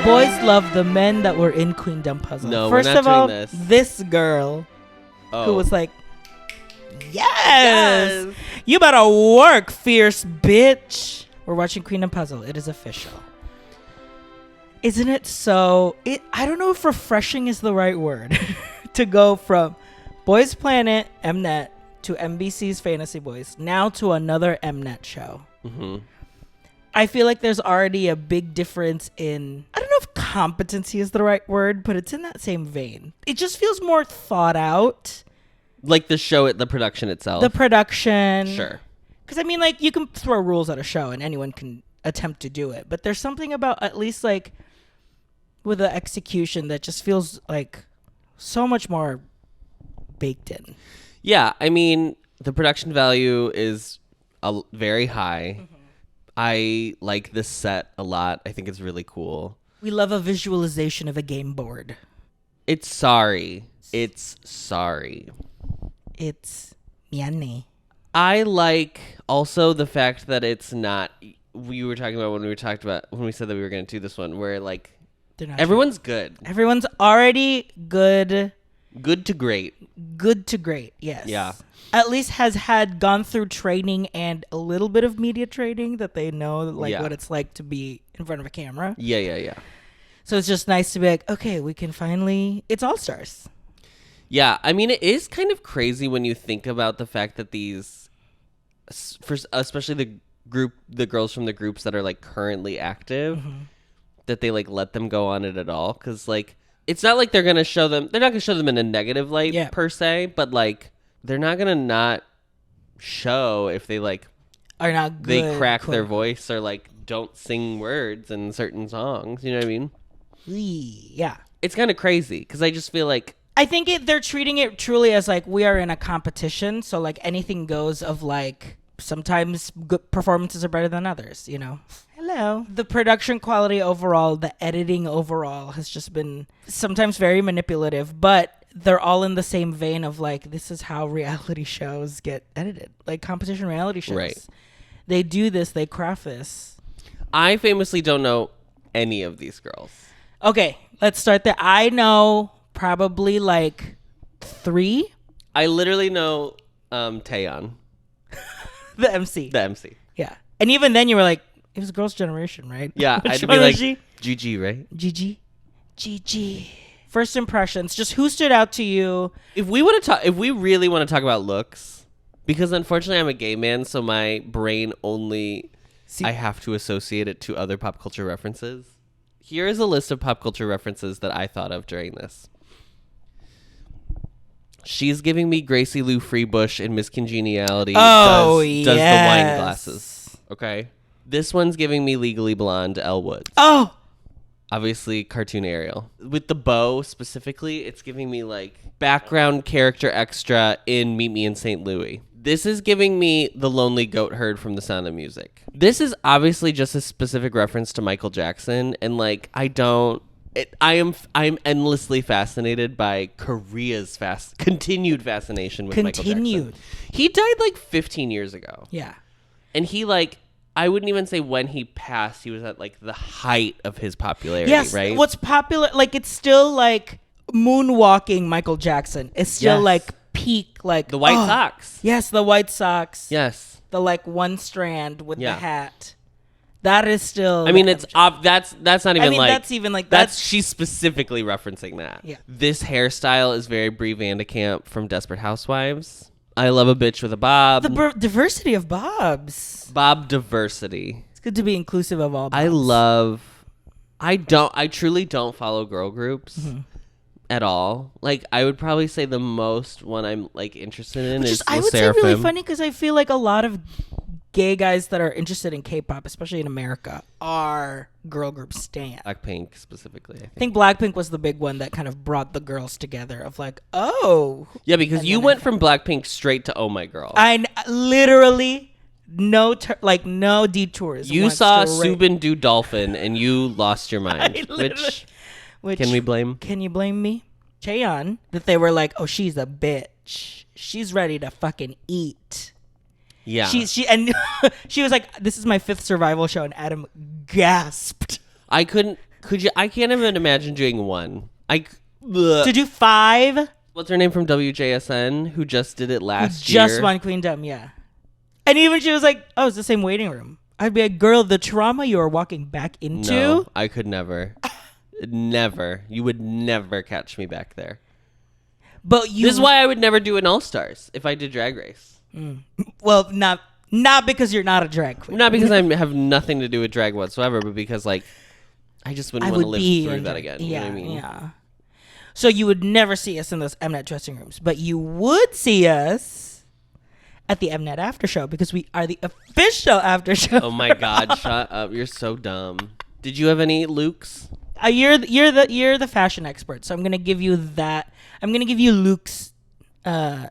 boys love the men that were in Queendom Puzzle. No, First we're not of all, doing this girl who was like, yes, Yes. you better work, fierce bitch. We're watching Queendom Puzzle. It is official. Isn't it so... I don't know if refreshing is the right word to go from Boys Planet, Mnet, to MBC's Fantasy Boys, now to another Mnet show. Mm-hmm. I feel like there's already a big difference in... I don't know if competency is the right word, but it's in that same vein. It just feels more thought out. Like the show, the production itself. The production. Sure. Because, I mean, like, you can throw rules at a show and anyone can attempt to do it. But there's something about, at least, like, with the execution that just feels, like, so much more baked in. Yeah, I mean, the production value is very high. Mm-hmm. I like this set a lot. I think it's really cool. We love a visualization of a game board. It's sorry. It's sorry. It's miane. I like also the fact that it's not... We were talking about when we said that we were going to do this one, where, like, everyone's good. Everyone's already good. Good to great. Good to great, yes. Yeah. At least had gone through training and a little bit of media training that they know, like, what it's like to be in front of a camera. Yeah. So it's just nice to be like, okay, we can finally... It's All-Stars. Yeah, I mean, it is kind of crazy when you think about the fact that these... especially the girls from the groups that are, like, currently active, mm-hmm. that they, like, let them go on it at all. Because, like, it's not like they're not going to show them in a negative light, per se, but, like, they're not going to not show if they, like... Are not good. They crack their voice or, like, don't sing words in certain songs. You know what I mean? Yeah. It's kind of crazy, because I just feel like... I think they're treating it truly as, like, we are in a competition, so, like, anything goes of, like, sometimes good performances are better than others, you know? Hello. The production quality overall, the editing overall has just been sometimes very manipulative, but they're all in the same vein of, like, this is how reality shows get edited. Like, competition reality shows. Right. They do this, they craft this. I famously don't know any of these girls. Okay, let's start there. I know... probably like 3. I literally know Taeyeon. The MC. Yeah. And even then you were like, it was Girls' Generation, right? Yeah. I'd be like, GG, right? GG. First impressions. Just who stood out to you? If we really want to talk about looks, because unfortunately I'm a gay man, so my brain only... I have to associate it to other pop culture references. Here is a list of pop culture references that I thought of during this. She's giving me Gracie Lou Freebush in Miss Congeniality. Oh, does the wine glasses. Okay. This one's giving me Legally Blonde Elle Woods. Oh. Obviously, cartoon Ariel. With the bow specifically, it's giving me like background character extra in Meet Me in St. Louis. This is giving me the lonely goat herd from The Sound of Music. This is obviously just a specific reference to Michael Jackson, and like I'm endlessly fascinated by Korea's continued fascination with Michael Jackson. He died like 15 years ago. Yeah. And he like, I wouldn't even say when he passed, he was at like the height of his popularity, yes, right? What's popular, like it's still like moonwalking Michael Jackson. It's still like peak, like the White Sox. Yes, the White Sox. Yes. The like one strand with the hat. That is still. I mean, it's that's not even I mean, like that's even like that's she's specifically referencing that. Yeah. This hairstyle is very Brie Vandekamp from Desperate Housewives. I love a bitch with a bob. The diversity of bobs. Bob diversity. It's good to be inclusive of all bobs. I truly don't follow girl groups at all. Like, I would probably say the most one I'm like interested in is I would say really funny because I feel like a lot of gay guys that are interested in K-pop, especially in America, are girl group stans. Blackpink specifically, I think Blackpink was the big one that kind of brought the girls together of like, oh. Yeah, because you went from Blackpink straight to Oh My Girl. I literally, no detours. You saw Subin do Dolphin and you lost your mind. Which can we blame? Can you blame me? Chaeyeon, that they were like, oh, she's a bitch. She's ready to fucking eat. Yeah. She was like, this is my 5th survival show, and Adam gasped. I couldn't Could you? I can't even imagine doing one. To do 5? What's her name from WJSN who just did it last year? year? Just won Queendom, yeah. And even she was like, oh, it's the same waiting room. I'd be like, girl, the trauma you are walking back into. No, I could never. Never. You would never catch me back there. But this is why I would never do an All-Stars if I did Drag Race. Well, not because you're not a drag queen. Not because I have nothing to do with drag whatsoever, but because, like, I just wouldn't want to live through that again. You know what I mean? Yeah. So you would never see us in those Mnet dressing rooms, but you would see us at the Mnet after show because we are the official after show. Oh my God! Shut up! You're so dumb. Did you have any Lukes? You're the fashion expert, so I'm gonna give you that. I'm gonna give you Luke's in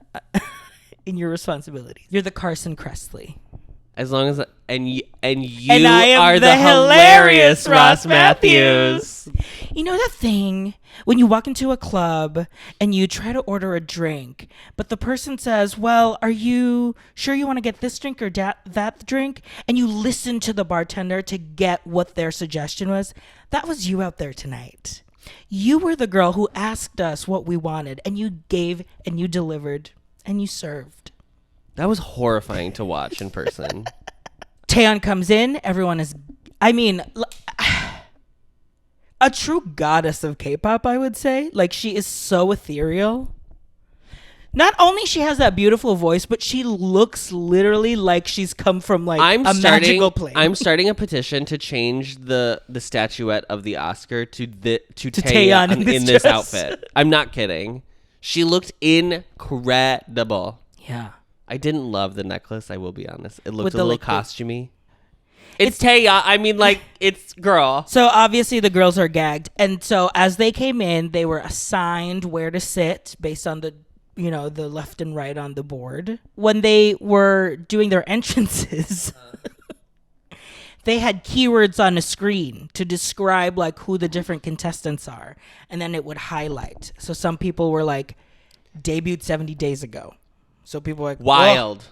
your responsibilities. You're the Carson Kressley. As long as and you and I am are the hilarious Ross Matthews. You know that thing when you walk into a club and you try to order a drink, but the person says, well, are you sure you want to get this drink or that drink? And you listen to the bartender to get what their suggestion was. That was you out there tonight. You were the girl who asked us what we wanted, and you gave and you delivered and you served. That was horrifying to watch in person. Taeyeon comes in. Everyone is, I mean, a true goddess of K-pop, I would say. Like, she is so ethereal. Not only she has that beautiful voice, but she looks literally like she's come from like magical place. I'm starting a petition to change the statuette of the Oscar to Taeyeon in this outfit. I'm not kidding. She looked incredible. Yeah. I didn't love the necklace, I will be honest. It looked With a little costumey. It's Taeyeon. I mean, like, it's girl. So obviously the girls are gagged. And so as they came in, they were assigned where to sit based on the left and right on the board. When they were doing their entrances, they had keywords on a screen to describe like who the different contestants are. And then it would highlight. So some people were like, debuted 70 days ago. So people were like, wild.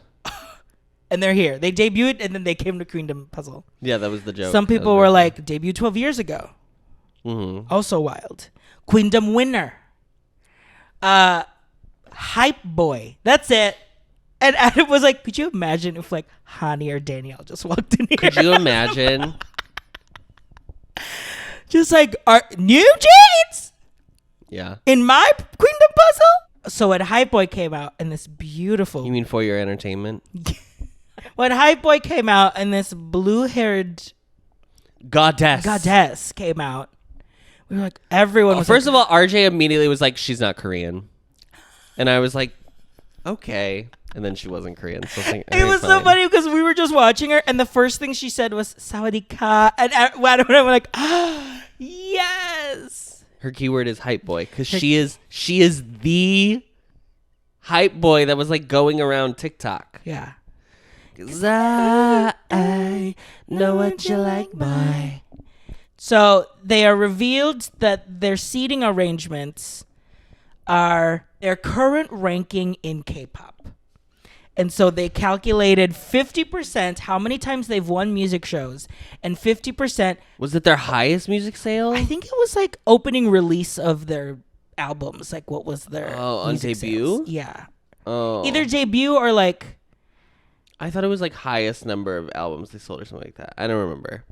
And they're here. They debuted and then they came to Queendom Puzzle. Yeah, that was the joke. Some people were like, debuted 12 years ago. Mm-hmm. Also wild. Queendom winner. Hype boy. That's it. And Adam was like, could you imagine if like Hani or Danielle just walked in here? Could you imagine? Just like, new jeans? Yeah. In my Queendom Puzzle? So when Hype Boy came out and this beautiful... You mean for your entertainment? When Hype Boy came out and this blue-haired... Goddess came out, we were like, everyone was first of all, RJ immediately was like, she's not Korean. And I was like, okay. And then she wasn't Korean. So it was so funny because we were just watching her and the first thing she said was, Sawadee ka. And Adam and I were like, yes. Her keyword is hype boy because she is the hype boy that was like going around TikTok. Yeah. 'Cause I know what you like, boy. So they are revealed that their seating arrangements are their current ranking in K-pop. And so they calculated 50% how many times they've won music shows, and 50%... Was it their highest music sale? I think it was like opening release of their albums. Like what was their on debut? Sales. Yeah. Oh. Either debut or like... I thought it was like highest number of albums they sold or something like that. I don't remember.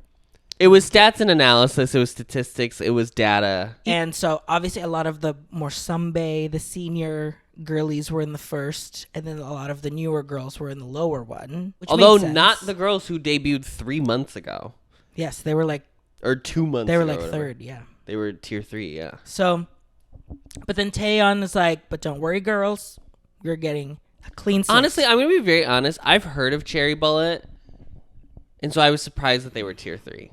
It was stats and analysis. It was statistics. It was data. And so obviously a lot of the more Sunbae, the senior... girlies were in the first, and then a lot of the newer girls were in the lower one. Although not the girls who debuted 3 months ago. Yes, they were like... Or 2 months ago. They were like third, yeah. They were tier 3, yeah. So, but then Taeyeon is like, but don't worry, girls. You're getting a clean slate. Honestly, I'm going to be very honest. I've heard of Cherry Bullet, and so I was surprised that they were tier 3.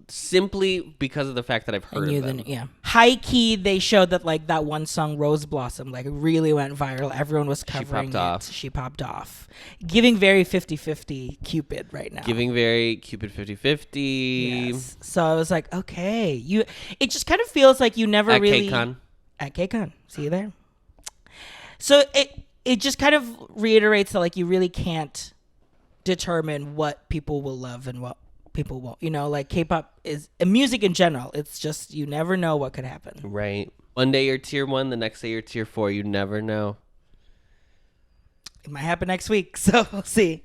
Simply because of the fact that I've heard of them. Yeah. High key, they showed that like that one song Rose Blossom like really went viral. Everyone was covering She popped off. Giving very 50-50 Cupid right now. Giving very Cupid 50-50. Yes. So I was like, okay. It just kind of feels like you never really... At KCON. See you there. So it just kind of reiterates that like you really can't determine what people will love and what people won't. You know, like K-pop is music in general. It's just you never know what could happen. Right. One day you're tier 1, the next day you're tier 4. You never know. It might happen next week, so we'll see.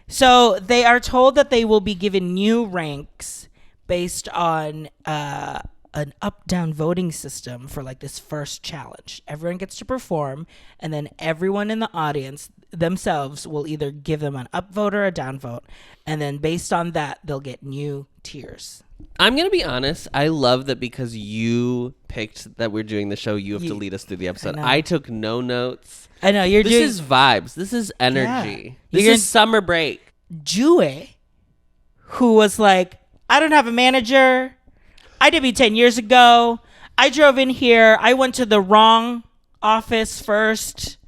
So they are told that they will be given new ranks based on an up-down voting system for like this first challenge. Everyone gets to perform, and then everyone in the audience themselves will either give them an upvote or a downvote, and then based on that, they'll get new tiers. I'm going to be honest. I love that because you picked that we're doing the show, you have to lead us through the episode. I took no notes. I know. This is vibes. This is energy. Yeah. This is summer break. Jue, who was like, I don't have a manager. I debuted 10 years ago. I drove in here. I went to the wrong office first.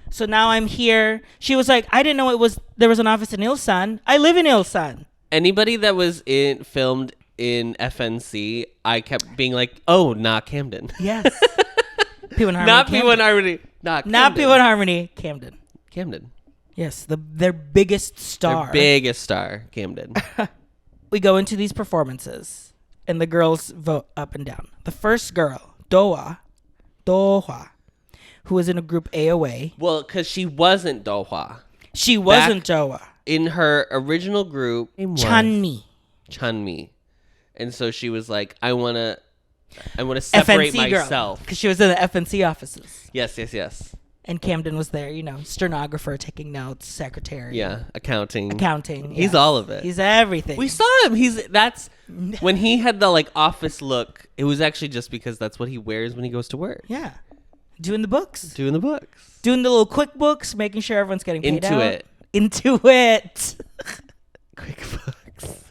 So now I'm here. She was like, I didn't know there was an office in Ilsan. I live in Ilsan. Anybody that was filmed in FNC, I kept being like, oh, not Camden. Yes. P1 Harmony. Not P1 Harmony. Not P1 Harmony. Camden. Camden. Yes, their biggest star. Their biggest star, Camden. We go into these performances, and the girls vote up and down. The first girl, Dohwa, who was in a group AOA. Well, because she wasn't Dohwa. She wasn't Dohwa. In her original group, Chanmi. And so she was like, I want to separate FNC myself. Because she was in the FNC offices. Yes. And Camden was there, stenographer, taking notes, secretary. Yeah, accounting. He's all of it. He's everything. We saw him. That's when he had the like office look. It was actually just because that's what he wears when he goes to work. Yeah. Doing the books. Doing the little QuickBooks, making sure everyone's getting paid out. Into it. QuickBooks.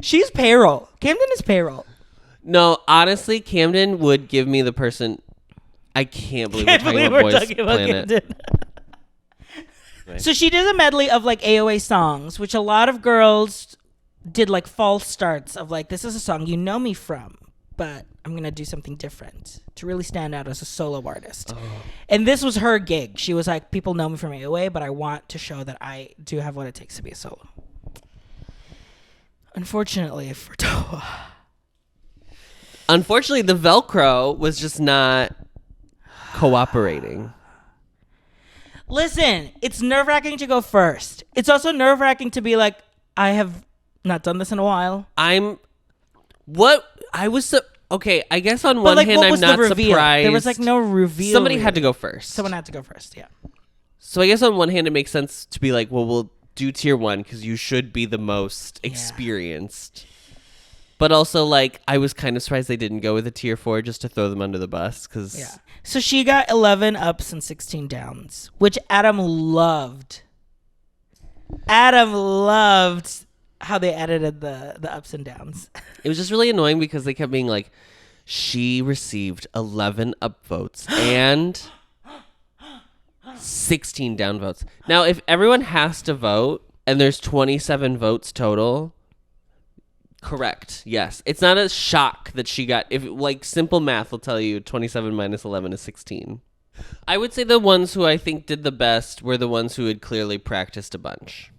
She's payroll. Camden is payroll. No, honestly, Camden would give me the person. I can't believe we're talking about Boys Planet. So she did a medley of like AOA songs, which a lot of girls did like false starts of like, this is a song you know me from, but I'm going to do something different to really stand out as a solo artist. Oh. And this was her gig. She was like, people know me from AOA, but I want to show that I do have what it takes to be a solo. Unfortunately for Dohwa. Unfortunately, the Velcro was just not cooperating. Listen, it's nerve-wracking to go first. It's also nerve-wracking to be like, I have not done this in a while. I guess on one hand, I'm not surprised. There was like no reveal. Somebody had to go first. Someone had to go first, yeah. So I guess on one hand, it makes sense to be like, well, we'll do tier 1 because you should be the most experienced. But also, like, I was kind of surprised they didn't go with a tier 4 just to throw them under the bus. So she got 11 ups and 16 downs, which Adam loved. Adam loved how they edited the ups and downs. It was just really annoying because they kept being like, she received 11 upvotes and 16 downvotes. Now, if everyone has to vote and there's 27 votes total... Correct. Yes. It's not a shock that she got. If like simple math will tell you 27 minus 11 is 16. I would say the ones who I think did the best were the ones who had clearly practiced a bunch.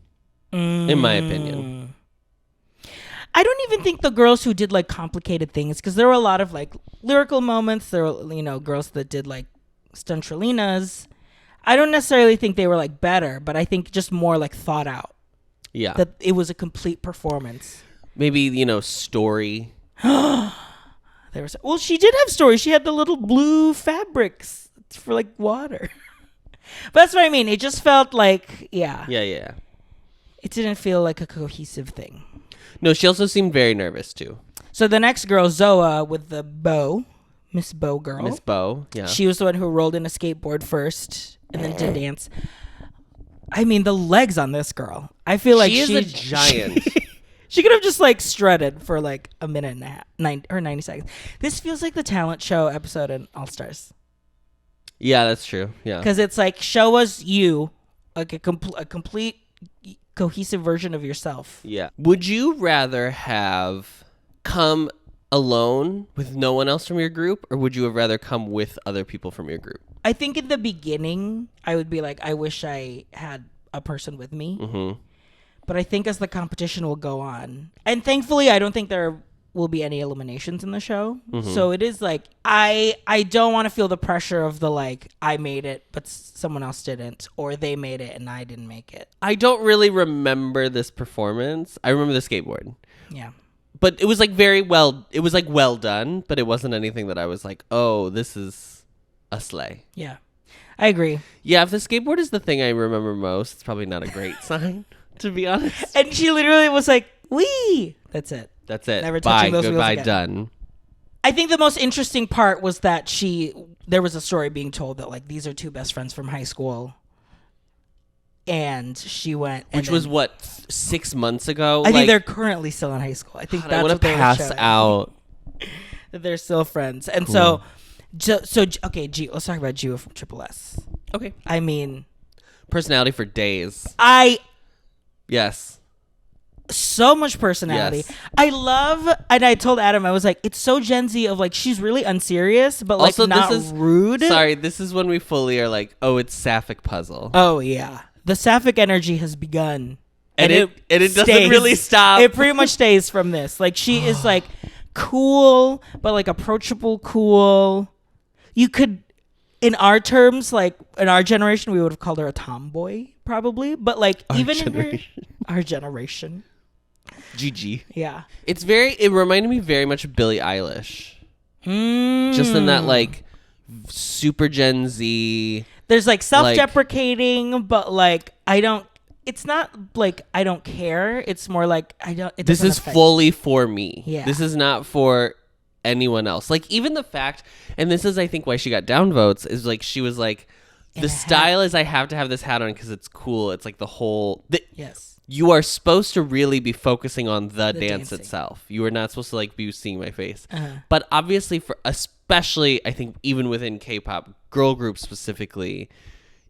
In my opinion. I don't even think the girls who did like complicated things, because there were a lot of like lyrical moments. There were, girls that did like stuntralinas. I don't necessarily think they were like better, but I think just more like thought out. Yeah. That it was a complete performance. Maybe, story. Well, she did have story. She had the little blue fabrics for like water. But that's what I mean. It just felt like, yeah. Yeah. It didn't feel like a cohesive thing. No, she also seemed very nervous too. So the next girl, Zoa, with the bow, Miss Bow girl. Miss Bow, yeah. She was the one who rolled in a skateboard first and then did dance. I mean, the legs on this girl. I feel like she is a giant. She could have just like strutted for like a minute and a half, 90 seconds. This feels like the talent show episode in All Stars. Yeah, that's true. Yeah, because it's like, show us you, like a complete cohesive version of yourself. Yeah. Would you rather have come alone with no one else from your group, or would you have rather come with other people from your group? I think in the beginning, I would be like, I wish I had a person with me. Mm-hmm. But I think as the competition will go on, and thankfully I don't think there will be any eliminations in the show. So it is like, I don't want to feel the pressure of the like, I made it but someone else didn't, or they made it and I didn't make it. I don't really remember this performance. I remember the skateboard. Yeah. But it was like well done, but it wasn't anything that I was like, oh, this is a slay. Yeah. I agree. Yeah, if the skateboard is the thing I remember most, it's probably not a great sign, to be honest. And she literally was like, wee! That's it. That's it. Never Bye, touching those wheels goodbye, again. done. I think the most interesting part was that there was a story being told that like these are two best friends from high school. And she went. Which was what, 6 months ago? I think they're currently still in high school. I think God, that's I what they pass were showing. out. That they're still friends. And Cool. okay, G, let's talk about G from Triple S. Okay. I mean, Personality for days. Yes. So much personality. Yes. I love, and I told Adam, I was like, it's so Gen Z of like, she's really unserious, but like Also, not this is rude. Sorry, this is when we fully are like, oh, it's sapphic puzzle. Oh yeah, the sapphic energy has begun, and it doesn't stays. really stop. It pretty much stays from this. Like she is like cool, but like approachable, cool. You could, in our terms, like in our generation, we would have called her a tomboy probably, but like in our generation. GG. Yeah. It reminded me very much of Billie Eilish. Just in that like super Gen Z. There's like self-deprecating, but like it's not like I don't care. It's more like This is fully for me. Yeah. This is not for anyone else. Like even the fact, and this is I think why she got down votes, is like she was like, the style is I have to have this hat on because it's cool. It's like the whole yes. You are supposed to really be focusing on the dance dancing. itself. You are not supposed to like be seeing my face. But obviously especially I think even within K-pop, girl groups specifically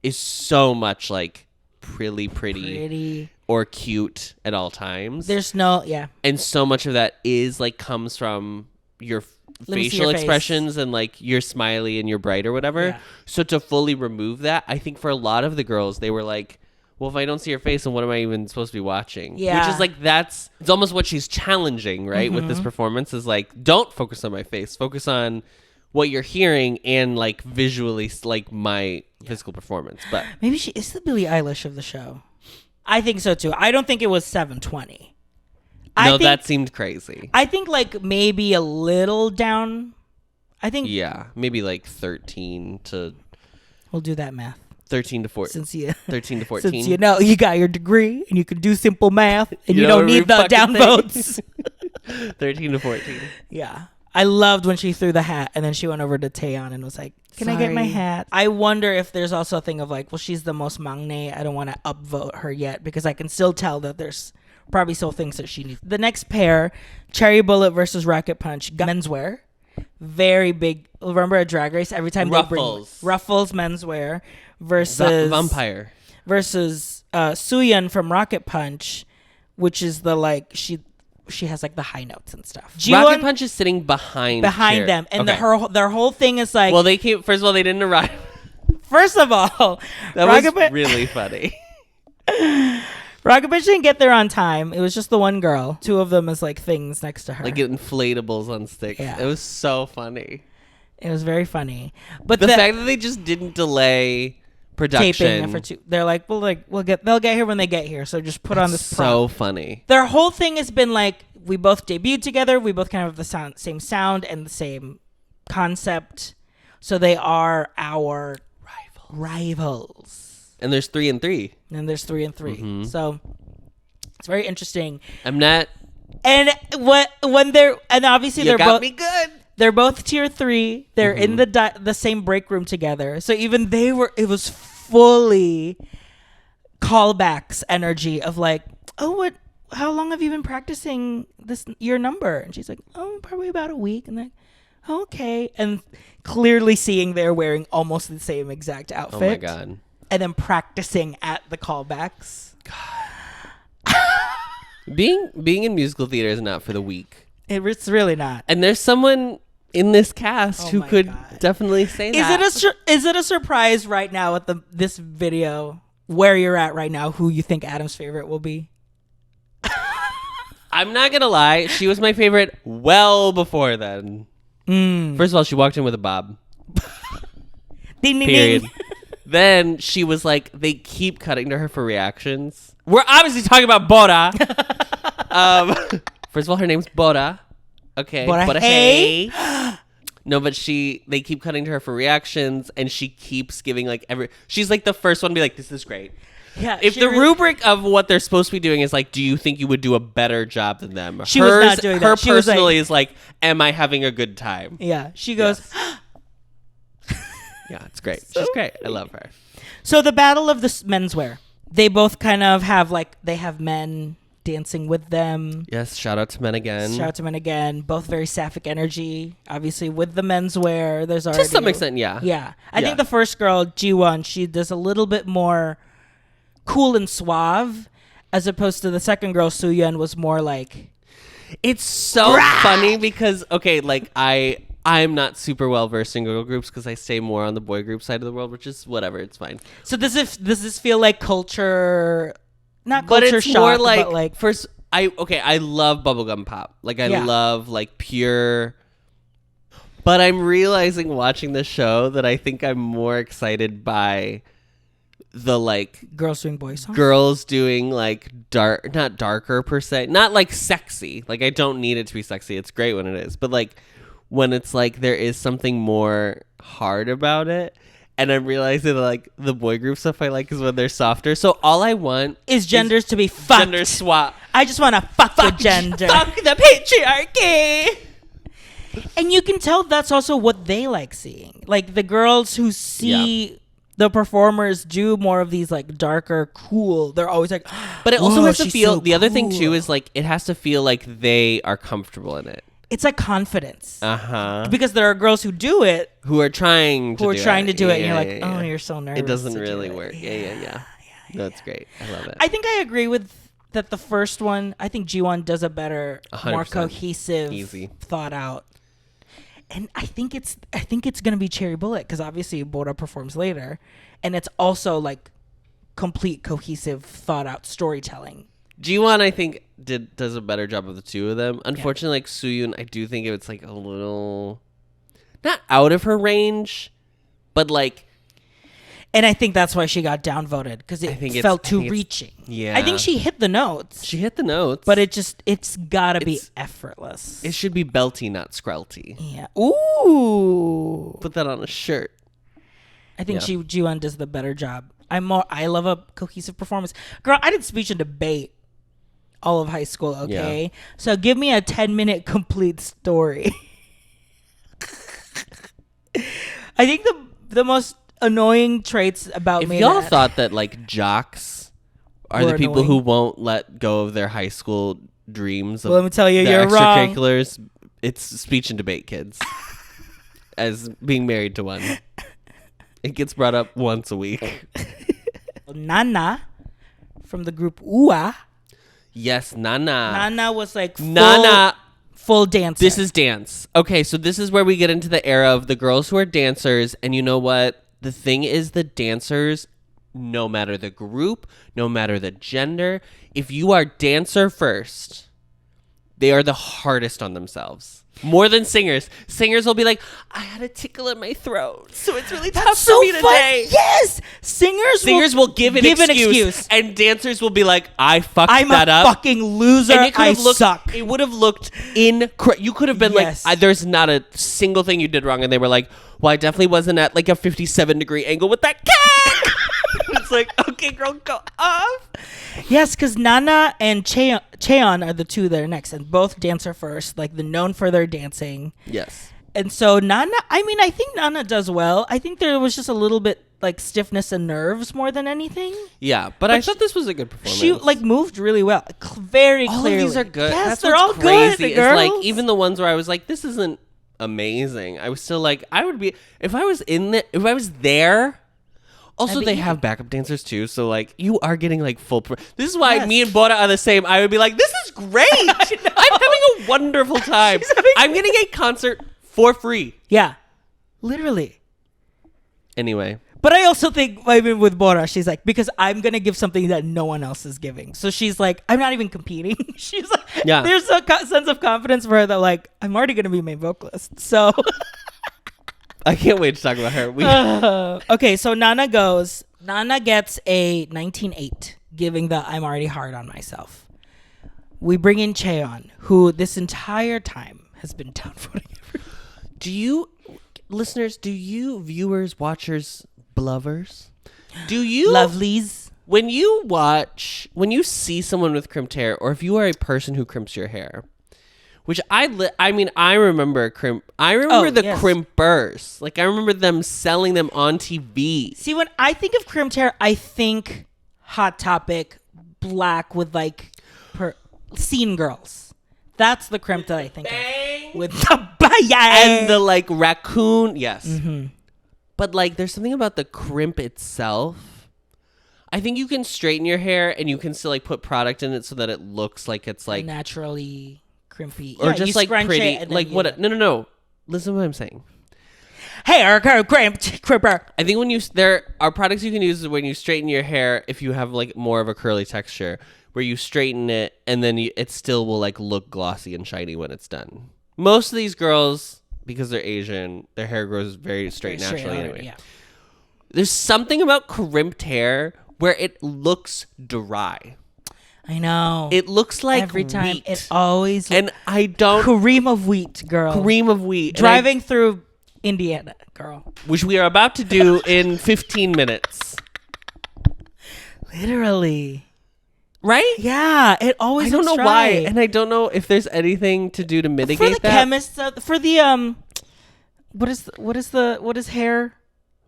is so much like pretty or cute at all times. There's no And so much of that is like comes from your facial expressions and like you're smiley and you're bright or whatever. Yeah. So to fully remove that, I think for a lot of the girls, they were like, well, if I don't see your face, then what am I even supposed to be watching? Yeah. Which is like, it's almost what she's challenging, right? With this performance is like, don't focus on my face. Focus on what you're hearing and like visually like my physical performance. But maybe she is the Billie Eilish of the show. I think so too. I don't think it was 720. That seemed crazy. I think like maybe a little down. I think maybe like 13 to we'll do that math. 13 to 14. 13 to 14. Since you know you got your degree and you can do simple math and you know don't need the fucking downvotes. 13 to 14. Yeah. I loved when she threw the hat and then she went over to Taeyeon and was like, can I get my hat? I wonder if there's also a thing of like, well, she's the most maknae. I don't want to upvote her yet because I can still tell that there's probably still things that she needs. The next pair, Cherry Bullet versus Rocket Punch, menswear. Very big. Remember a Drag Race? Every time they bring Ruffles menswear versus Vampire versus Suyeon from Rocket Punch, which is the like she has like the high notes and stuff. Rocket Punch is sitting behind them, and their whole thing is like. Well, they came. First of all, they didn't arrive. First of all, that was really funny. Rocket Punch didn't get there on time. It was just the one girl. Two of them as like things next to her, like inflatables on sticks. Yeah. It was so funny. It was very funny, but the fact that they just didn't delay production for they're like, they'll get here when they get here. So just put on this. So funny. Their whole thing has been like, we both debuted together. We both kind of have the same sound and the same concept. So they are our rivals. And there's 3 and 3. And there's 3 and 3. Mm-hmm. So it's very interesting. Mnet. And when they're obviously they're both me good. They're both tier 3. They're in the same break room together. So even it was fully callbacks energy of like, oh, how long have you been practicing your number? And she's like, oh, probably about a week. And like, oh, okay. And clearly seeing they're wearing almost the same exact outfit. Oh my God. And then practicing at the callbacks. God. Being in musical theater is not for the weak. It's really not. And there's someone in this cast who could definitely say that. Is it a surprise right now at this video where you're at right now who you think Adam's favorite will be? I'm not gonna lie. She was my favorite well before then. First of all, she walked in with a bob. Ding, ding, Period. ding. Then she was like, they keep cutting to her for reactions. We're obviously talking about Bora. First of all, her name's Bora. Okay. Bora hey. No, but they keep cutting to her for reactions, and she keeps giving like she's like the first one to be like, this is great. Yeah. If the rubric of what they're supposed to be doing is like, do you think you would do a better job than them? She was not doing that. Her She was personally is like, am I having a good time? Yeah. She goes, yeah, it's great. She's great. I love her. So the battle of the menswear, they both kind of have they have men dancing with them. Yes, shout out to men again. Shout out to men again. Both very sapphic energy. Obviously, with the menswear, there's already... To some extent, yeah. Yeah. I think the first girl, Jiwon, she does a little bit more cool and suave, as opposed to the second girl, Sooyeon, was more like... It's so funny because, okay, like, I'm not super well versed in girl groups because I stay more on the boy group side of the world, which is whatever, it's fine. So does this feel like culture... Not but culture it's shock, more like, but like first I love bubblegum pop. Like I love like pure. But I'm realizing watching the show that I think I'm more excited by the like girls doing boy songs. Girls doing like not darker per se, not like sexy. Like I don't need it to be sexy. It's great when it is, but like when it's like there is something more hard about it. And I'm realizing that, like, the boy group stuff I like is when they're softer. So all I want is genders to be fucked. Gender swap. I just want to fuck the gender. Fuck the patriarchy. And you can tell that's also what they like seeing. Like, the girls who see the performers do more of these, like, darker, cool. They're always like, but it also has to feel... So the other thing, too, is, like, it has to feel like they are comfortable in it. It's like confidence. Uh-huh. Because there are girls who do it. Who are trying to do it. And you're like, oh, you're so nervous. It doesn't really work. Yeah. No, it's great. I love it. I think I agree with that the first one. I think Jiwon does a better, 100%. more cohesive, easy, thought out. And I think it's going to be Cherry Bullet because obviously Bora performs later. And it's also like complete, cohesive, thought out storytelling. Jiwon, I think, does a better job of the two of them. Unfortunately, like Sooyoon, I do think it's like a little not out of her range, but like. And I think that's why she got downvoted because it felt too reaching. Yeah, I think she hit the notes. But it's gotta be effortless. It should be belty, not skrelty. Yeah. Ooh. Put that on a shirt. I think Jiwon does the better job. I love a cohesive performance. Girl, I did speech and debate all of high school, okay? Yeah. So give me a 10-minute complete story. I think the most annoying traits about me... If y'all thought that, like, jocks are the people who won't let go of their high school dreams of let me tell you, the you're wrong. Extracurriculars, it's speech and debate kids. As being married to one. It gets brought up once a week. Nana from the group UA. Yes, Nana. Nana was like full dancer. This is dance. Okay, so this is where we get into the era of the girls who are dancers. And you know what? The thing is, the dancers, no matter the group, no matter the gender, if you are dancer first, they are the hardest on themselves. More than singers. Singers will be like, I had a tickle in my throat, so it's really tough for me today. Yes! Singers will give an excuse. And dancers will be like, I fucked that up. I'm a fucking loser. And I suck. It would have looked you could have been like, there's not a single thing you did wrong. And they were like, well, I definitely wasn't at like a 57-degree angle with that cat. It's like, okay, girl, go off. Yes, because Nana and Chaeyeon are the two that are next, and both dancer first, like they're known for their dancing. Yes. And so Nana, I think Nana does well. I think there was just a little bit like stiffness and nerves more than anything. Yeah, but I thought this was a good performance. She like moved really well, very clearly. All of these are good. Yes, they're all good. The girls. It's like even the ones where I was like, this isn't amazing. I was still like, I would be if I was there. Also, they have backup dancers too, so like you are getting like full. This is why me and Bora are the same. I would be like, "This is great! I'm having a wonderful time. I'm getting a concert for free." Yeah, literally. Anyway, But I also think, I mean, with Bora, she's like, because I'm going to give something that no one else is giving. So she's like, I'm not even competing. She's like, Yeah. There's a sense of confidence for her that, like, I'm already going to be main vocalist. So. I can't wait to talk about her. Okay, so Nana goes. Nana gets a 19.8, giving the I'm already hard on myself. We bring in Chaeyeon, who this entire time has been downvoting everyone. Do you, listeners, viewers, watchers, blovers, do you Lovelyz? when you see someone with crimped hair, or if you are a person who crimps your hair, which I remember Yes. crimpers. Like I remember them selling them on TV. See, when I think of crimped hair, I think Hot Topic, black with like scene girls. That's the crimp that I think of. With the And the like raccoon, yes. Mm-hmm. But like there's something about the crimp itself. I think you can straighten your hair and you can still like put product in it so that it looks like it's like naturally crimpy. or Yeah, just you like scrunch pretty. it and then Like you- what? No. Listen to what I'm saying. Hair crimped crimper. I think when there are products you can use when you straighten your hair if you have like more of a curly texture, where you straighten it and then it still will like look glossy and shiny when it's done. Most of these girls, because they're Asian, their hair grows very straight naturally anyway. Yeah. There's something about crimped hair where it looks dry. I know. It looks like every time wheat. it always And I don't cream of wheat, girl. cream of wheat. And Driving through Indiana, girl. which we are about to do in 15 minutes. Literally. Right? Yeah, it always I don't know looks why, dry. and I don't know if there's anything to do to mitigate For the that. chemists, for the what is hair?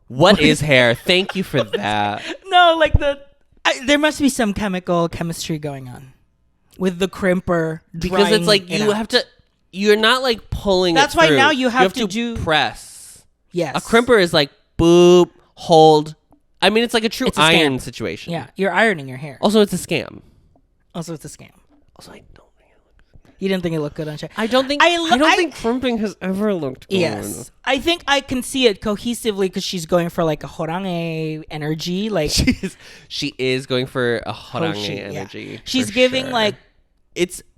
What is hair? Thank you for that. No, like there must be some chemistry going on with the crimper Because it's drying like it you out. have to. You're not like pulling. That's it why through. now you have to to do- press. Yes, A crimper is like boop, hold. I mean, it's like a true It's a iron scam. situation. Yeah, you're ironing your hair. Also, it's a scam. Also, it's a scam. Also, I don't think it looks. You didn't think it looked good on Chaeyeon. I don't think. I don't think crimping has ever looked good. Yes, I think I can see it cohesively because she's going for like a horange energy, like She is going for a harangue Hoshi, yeah. energy. She's for giving sure. like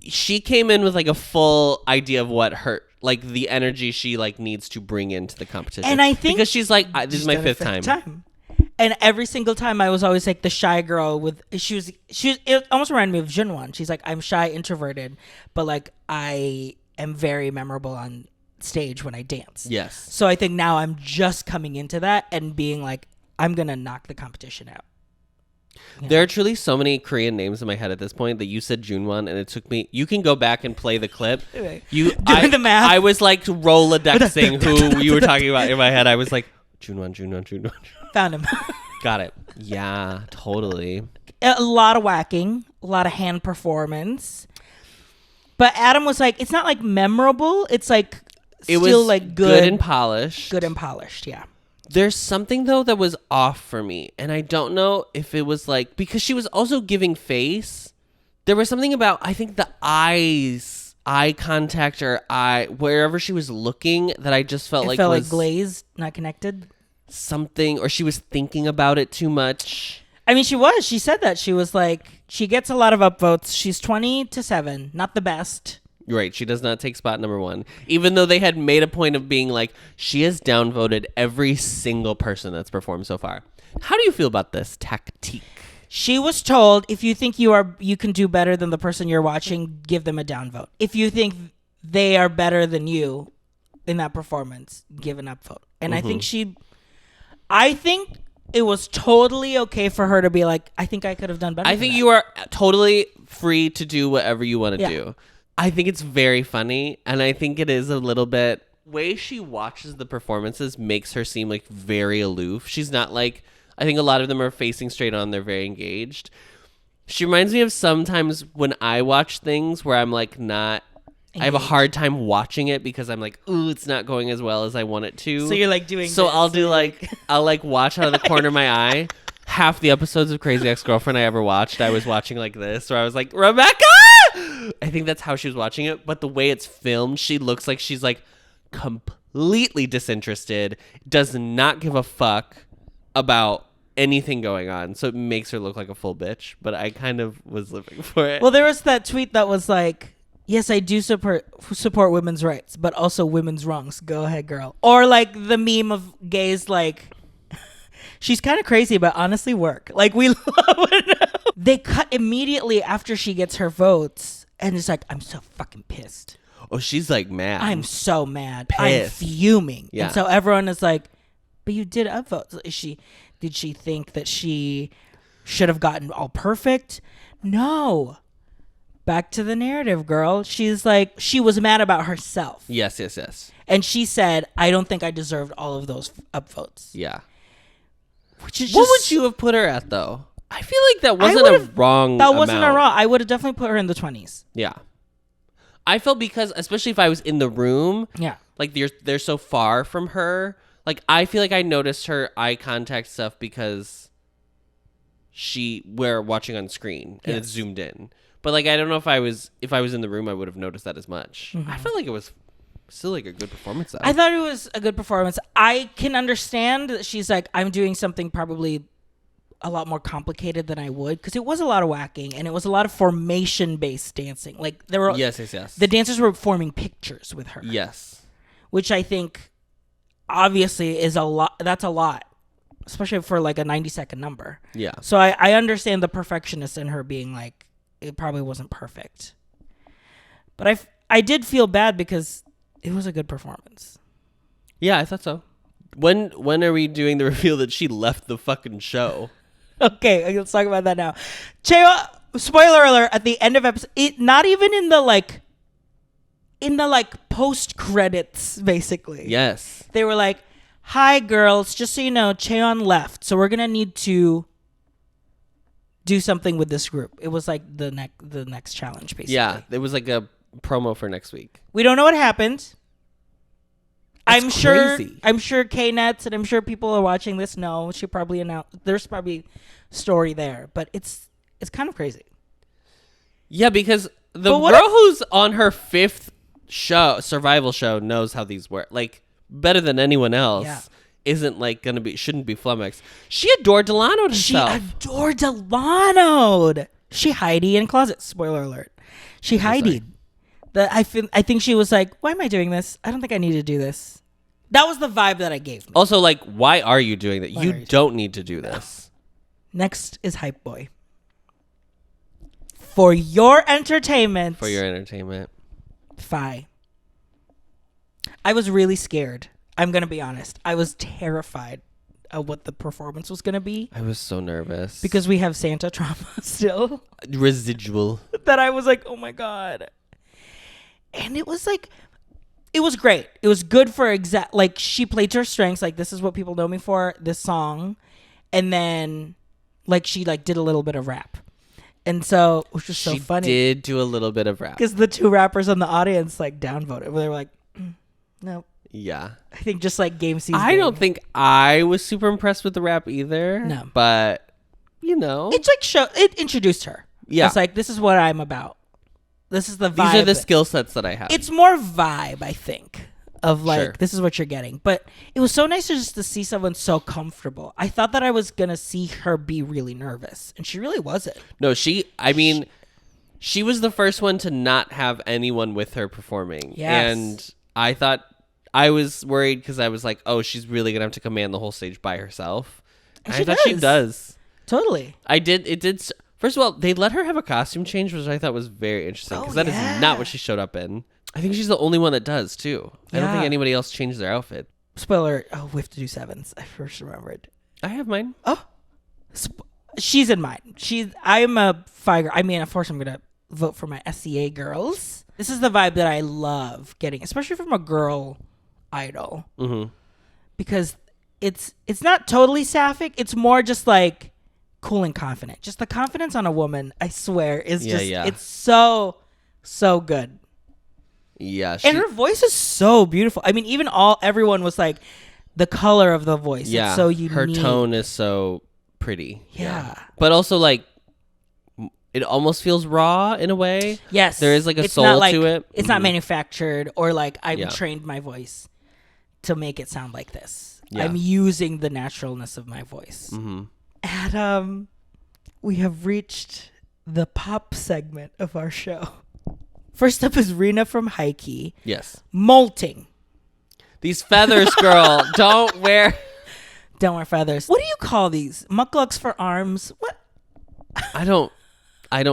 She came in with like a full idea of what her like the energy she like needs to bring into the competition. And I think because she's like this is she's my done it fifth time. And every single time I was always like the shy girl with she was it almost reminded me of Junwon. She's like, I'm shy, introverted, but like I am very memorable on stage when I dance. Yes. So I think now I'm just coming into that and being like, I'm gonna knock the competition out. Yeah. There are truly so many Korean names in my head at this point that you said Junwon, and it took me. You can go back and play the clip. Doing the math. I was like Rolodexing who you were talking about in my head. I was like Junwon. Found him. Got it. Yeah, totally. A lot of whacking, a lot of hand performance. But Adam was like, it's not like memorable. It's like It still was like good and polished. Good and polished, yeah. There's something though that was off for me, and I don't know if it was like because she was also giving face. There was something about I think the eye contact or wherever she was looking that I just felt like was like glazed, not connected. something, or she was thinking about it too much. I mean, she was. She said that she was like she gets a lot of upvotes. She's 20-7, not the best. Right, she does not take spot number 1, even though they had made a point of being like she has downvoted every single person that's performed so far. How do you feel about this tactique? She was told if you think you can do better than the person you're watching, give them a downvote. If you think they are better than you in that performance, give an upvote. And I think it was totally okay for her to be like, I think I could have done better. I think you are totally free to do whatever you want to do. I think it's very funny, and I think it is a little bit way she watches the performances makes her seem like very aloof. She's not like I think a lot of them are facing straight on, they're very engaged. She reminds me of sometimes when I watch things where I'm like not I have a hard time watching it because I'm like, ooh, it's not going as well as I want it to. So you're like doing So this, I'll do like I'll like watch out of the corner of my eye. Half the episodes of Crazy Ex-Girlfriend I ever watched, I was watching like this, where I was like, Rebecca! I think that's how she was watching it, but the way it's filmed, she looks like she's like completely disinterested, does not give a fuck, about anything going on, so it makes her look like a full bitch. But I kind of was living for it. Well, there was that tweet that was like, yes, I do support women's rights, but also women's wrongs. Go ahead, girl. Or like the meme of gays like, she's kind of crazy, but honestly work. Like, we love it. They cut immediately after she gets her votes, and it's like, I'm so fucking pissed. Oh, she's like mad. I'm so mad. Pissed. I'm fuming. Yeah. And so everyone is like, but you did upvote. Did she think that she should have gotten all perfect? No. Back to the narrative, girl. She's like, she was mad about herself. Yes. And she said, I don't think I deserved all of those upvotes. Yeah. Which is What would you have put her at, though? I feel like that wasn't a wrong That wasn't a amount. wrong. I would have definitely put her in the 20s. Yeah. I felt because, especially if I was in the room, Yeah. like they're so far from her. Like, I feel like I noticed her eye contact stuff because we're watching on screen and it's zoomed in. But like, I don't know if I was in the room, I would have noticed that as much. Mm-hmm. I felt like it was still like a good performance, though. I thought it was a good performance. I can understand that she's like, I'm doing something probably a lot more complicated than I would, because it was a lot of whacking and it was a lot of formation based dancing. Like, there were yes. The dancers were forming pictures with her. Yes. Which I think obviously is a lot. That's a lot, especially for like a 90-second number. Yeah. So I understand the perfectionist in her being like, it probably wasn't perfect. But I did feel bad because it was a good performance. Yeah, I thought so. When are we doing the reveal that she left the fucking show? Okay, let's talk about that now. Chaeyeon, spoiler alert, at the end of episode, not even in the post credits, basically. Yes. They were like, hi girls, just so you know, Chaeyeon left, so we're gonna need to do something with this group. It was like the next challenge, basically. Yeah, it was like a promo for next week. We don't know what happened. I'm crazy. sure Knets and I'm sure people are watching this know. She probably announced. There's probably story there, but it's kind of crazy. Yeah, because the girl who's on her 5th survival show knows how these work. Like, better than anyone else. Yeah. Isn't like shouldn't be flummoxed. She adored Delano'd herself. She adored Delano'd. She Heidi in closet. Spoiler alert. She Heidi. I think she was like, why am I doing this? I don't think I need to do this. That was the vibe that I gave me. Also, like, why are you doing that? You don't need to do this. Next is Hype Boy. For your entertainment. Fi. I was really scared. I'm going to be honest. I was terrified of what the performance was going to be. I was so nervous. Because we have Santa trauma still. Residual. That I was like, oh my God. And it was like, it was great. It was good for like, she played to her strengths. Like, this is what people know me for, this song. And then, like, she like did a little bit of rap. And so, which was so funny. She did do a little bit of rap. Because the 2 rappers in the audience, like, downvoted. They were like, no. Yeah. I think just like Game C's I don't think I was super impressed with the rap either. No. But, you know. It's like, it introduced her. Yeah. It's like, this is what I'm about. This is the vibe. These are the skill sets that I have. It's more vibe, I think, of like, Sure. This is what you're getting. But it was so nice to see someone so comfortable. I thought that I was going to see her be really nervous. And she really wasn't. No, she was the first one to not have anyone with her performing. Yes. And I was worried because I was like, oh, she's really going to have to command the whole stage by herself. And I thought she does. Totally. First of all, they let her have a costume change, which I thought was very interesting because that is not what she showed up in. I think she's the only one that does, too. I don't think anybody else changed their outfit. Spoiler. Oh, we have to do 7s. I first remembered. I have mine. Oh. She's in mine. I'm a Fi girl. I mean, of course, I'm going to vote for my SCA girls. This is the vibe that I love getting, especially from a girl idol. Mm-hmm. Because it's not totally sapphic. It's more just like cool and confident. Just the confidence on a woman, I swear, is it's so good. Yeah. And her voice is so beautiful. I mean, even everyone was like, the color of the voice. Yeah. It's so unique. Her tone is so pretty. Yeah. But also, like, it almost feels raw in a way. Yes. There is like a soul to it. It's not manufactured or like I've trained my voice to make it sound like this. Yeah. I'm using the naturalness of my voice. Adam, we have reached the pop segment of our show. First up is Rina from Heike. Yes. Molting. These feathers, girl. Don't wear feathers. What do you call these? Mucklucks for arms? What? I don't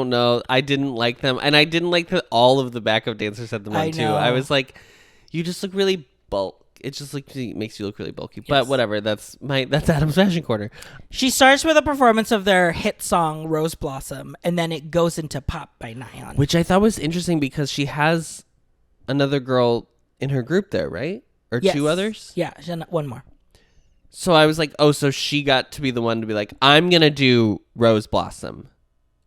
know. I didn't like them. And I didn't like that all of the backup dancers had them on too. I was like, you just look really bulk. It just makes you look really bulky. Yes. But whatever. That's Adam's fashion corner. She starts with a performance of their hit song Rose Blossom, and then it goes into Pop by Nayeon. Which I thought was interesting because she has another girl in her group there, right? Or two others? Yeah, one more. So I was like, oh, so she got to be the one to be like, I'm going to do Rose Blossom.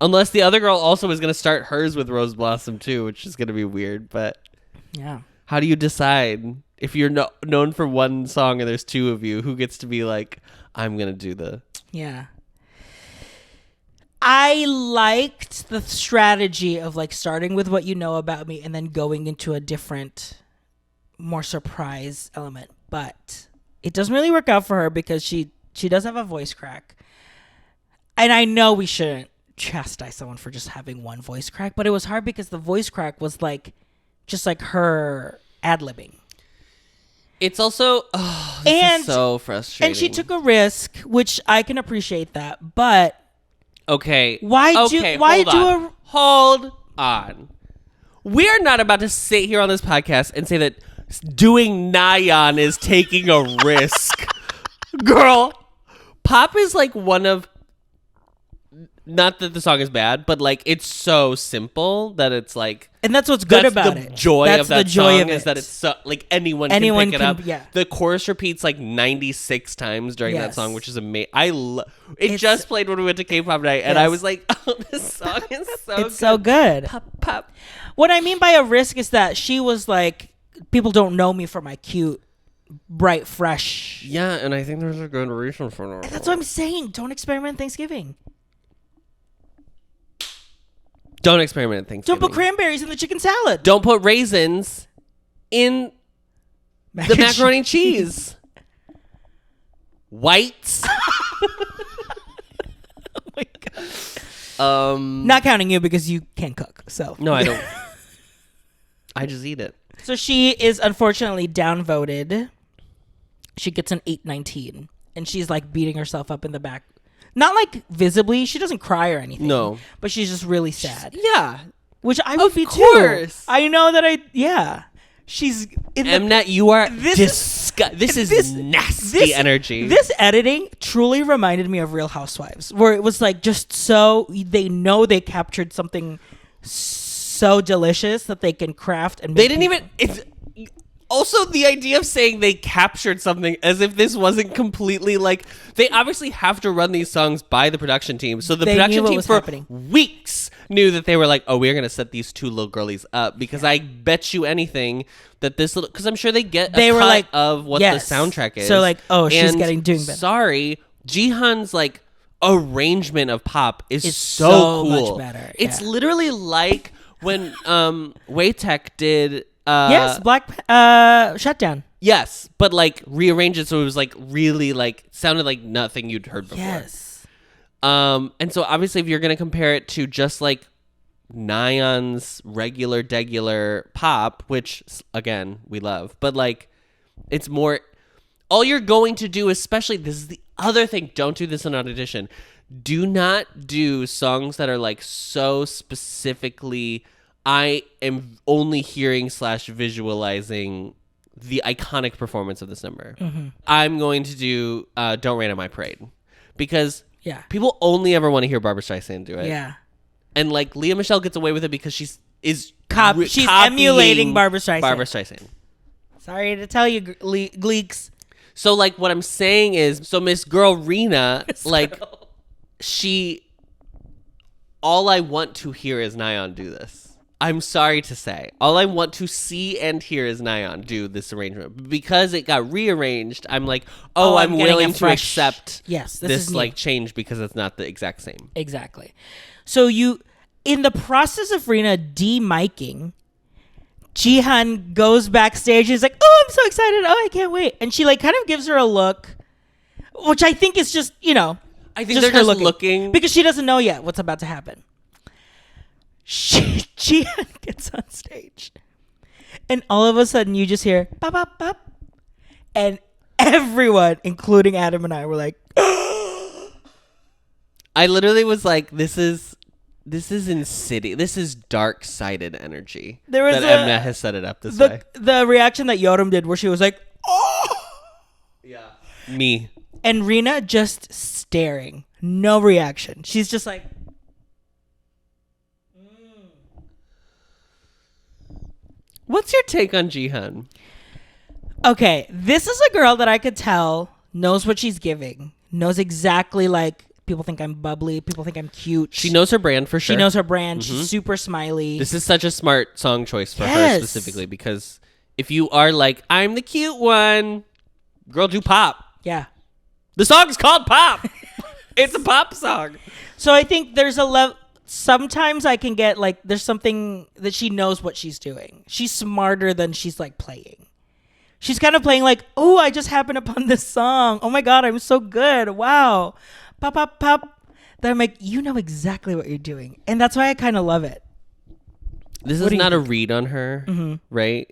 Unless the other girl also is going to start hers with Rose Blossom too, which is going to be weird. But yeah, how do you decide if you're known for one song and there's two of you, who gets to be like, I'm going to do the... Yeah. I liked the strategy of like starting with what you know about me and then going into a different, more surprise element. But it doesn't really work out for her because she does have a voice crack. And I know we shouldn't chastise someone for just having one voice crack, but it was hard because the voice crack was like just like her ad-libbing. It's also this is so frustrating. And she took a risk, which I can appreciate that, but okay. Hold on. We're not about to sit here on this podcast and say that doing Nayeon is taking a risk. Girl, pop is like one of, not that the song is bad, but like it's so simple that it's like, and that's what's good about it. The joy of that song is that it's so like anyone can pick it up. Yeah. The chorus repeats like 96 times during that song, which is amazing. It just played when we went to K-pop night, and I was like, "Oh, this song is so good. It's so good." Pop, pop. What I mean by a risk is that she was like, people don't know me for my cute, bright, fresh. Yeah, and I think there's a good reason for that. That's what I'm saying. Don't experiment Thanksgiving. Don't experiment at Thanksgiving. Don't put cranberries in the chicken salad. Don't put raisins in the macaroni and cheese. Whites. Oh my god. Not counting you because you can't cook. So no, I don't. I just eat it. So she is unfortunately downvoted. She gets an 819, and she's like beating herself up in the back. Not like visibly. She doesn't cry or anything. No. But she's just really sad. Yeah. Which I would be too. I know that she's in mnet, you are This is nasty energy. This editing truly reminded me of Real Housewives, where it was like just so they know they captured something so delicious that they can craft and they didn't even also, the idea of saying they captured something as if this wasn't completely like, they obviously have to run these songs by the production team. So the production team for weeks knew that they were like, oh, we're going to set these two little girlies up, because I bet you anything that this little, because I'm sure they get a cut like, of what the soundtrack is. So like, oh, she's doing better. Sorry, Jihan's like arrangement of pop is so cool. Much better. It's literally like when Waytech did Black Shutdown. Yes, but like rearrange it so it was like really like sounded like nothing you'd heard before. Yes. And so obviously if you're gonna compare it to just like Nayeon's regular pop, which again we love, but like it's more, all you're going to do, especially this is the other thing, don't do this in an audition. Do not do songs that are like so specifically, I am only hearing / visualizing the iconic performance of this number. Mm-hmm. I'm going to do Don't Rain on My Parade, because people only ever want to hear Barbra Streisand do it. Yeah. And like Leah Michelle gets away with it because she's emulating Barbra Streisand. Sorry to tell you, Gleeks. So like what I'm saying is, so Miss Girl Rina, like all I want to hear is Nayeon do this. I'm sorry to say. All I want to see and hear is Nayeon do this arrangement. Because it got rearranged, I'm like, I'm willing to accept this like change because it's not the exact same. Exactly. So you, in the process of Rina de-miking, Jihan goes backstage and is like, oh, I'm so excited. Oh, I can't wait. And she like kind of gives her a look, which I think is just, I think they're just looking. because she doesn't know yet what's about to happen. Jihan gets on stage and all of a sudden you just hear bop, bop, bop. And everyone, including Adam and I, were like, I literally was like, this is insidious. This is dark-sided energy. There was that Mnet has set it up this way. The reaction that Yeoreum did where she was like, oh! Yeah. Me. And Rina just staring. No reaction. She's just like... What's your take on Jihan? Okay, this is a girl that I could tell knows what she's giving. Knows exactly, like, people think I'm bubbly. People think I'm cute. She knows her brand for sure. She knows her brand. Mm-hmm. She's super smiley. This is such a smart song choice for her specifically, because if you are like, I'm the cute one, girl, do pop. Yeah. The song's called Pop. It's a pop song. So I think there's a level... Sometimes I can get, like, there's something that she knows what she's doing. She's smarter than she's, like, playing. She's kind of playing like, oh, I just happened upon this song. Oh, my God, I'm so good. Wow. Pop, pop, pop. Then I'm like, you know exactly what you're doing. And that's why I kind of love it. This is not a read on her, right?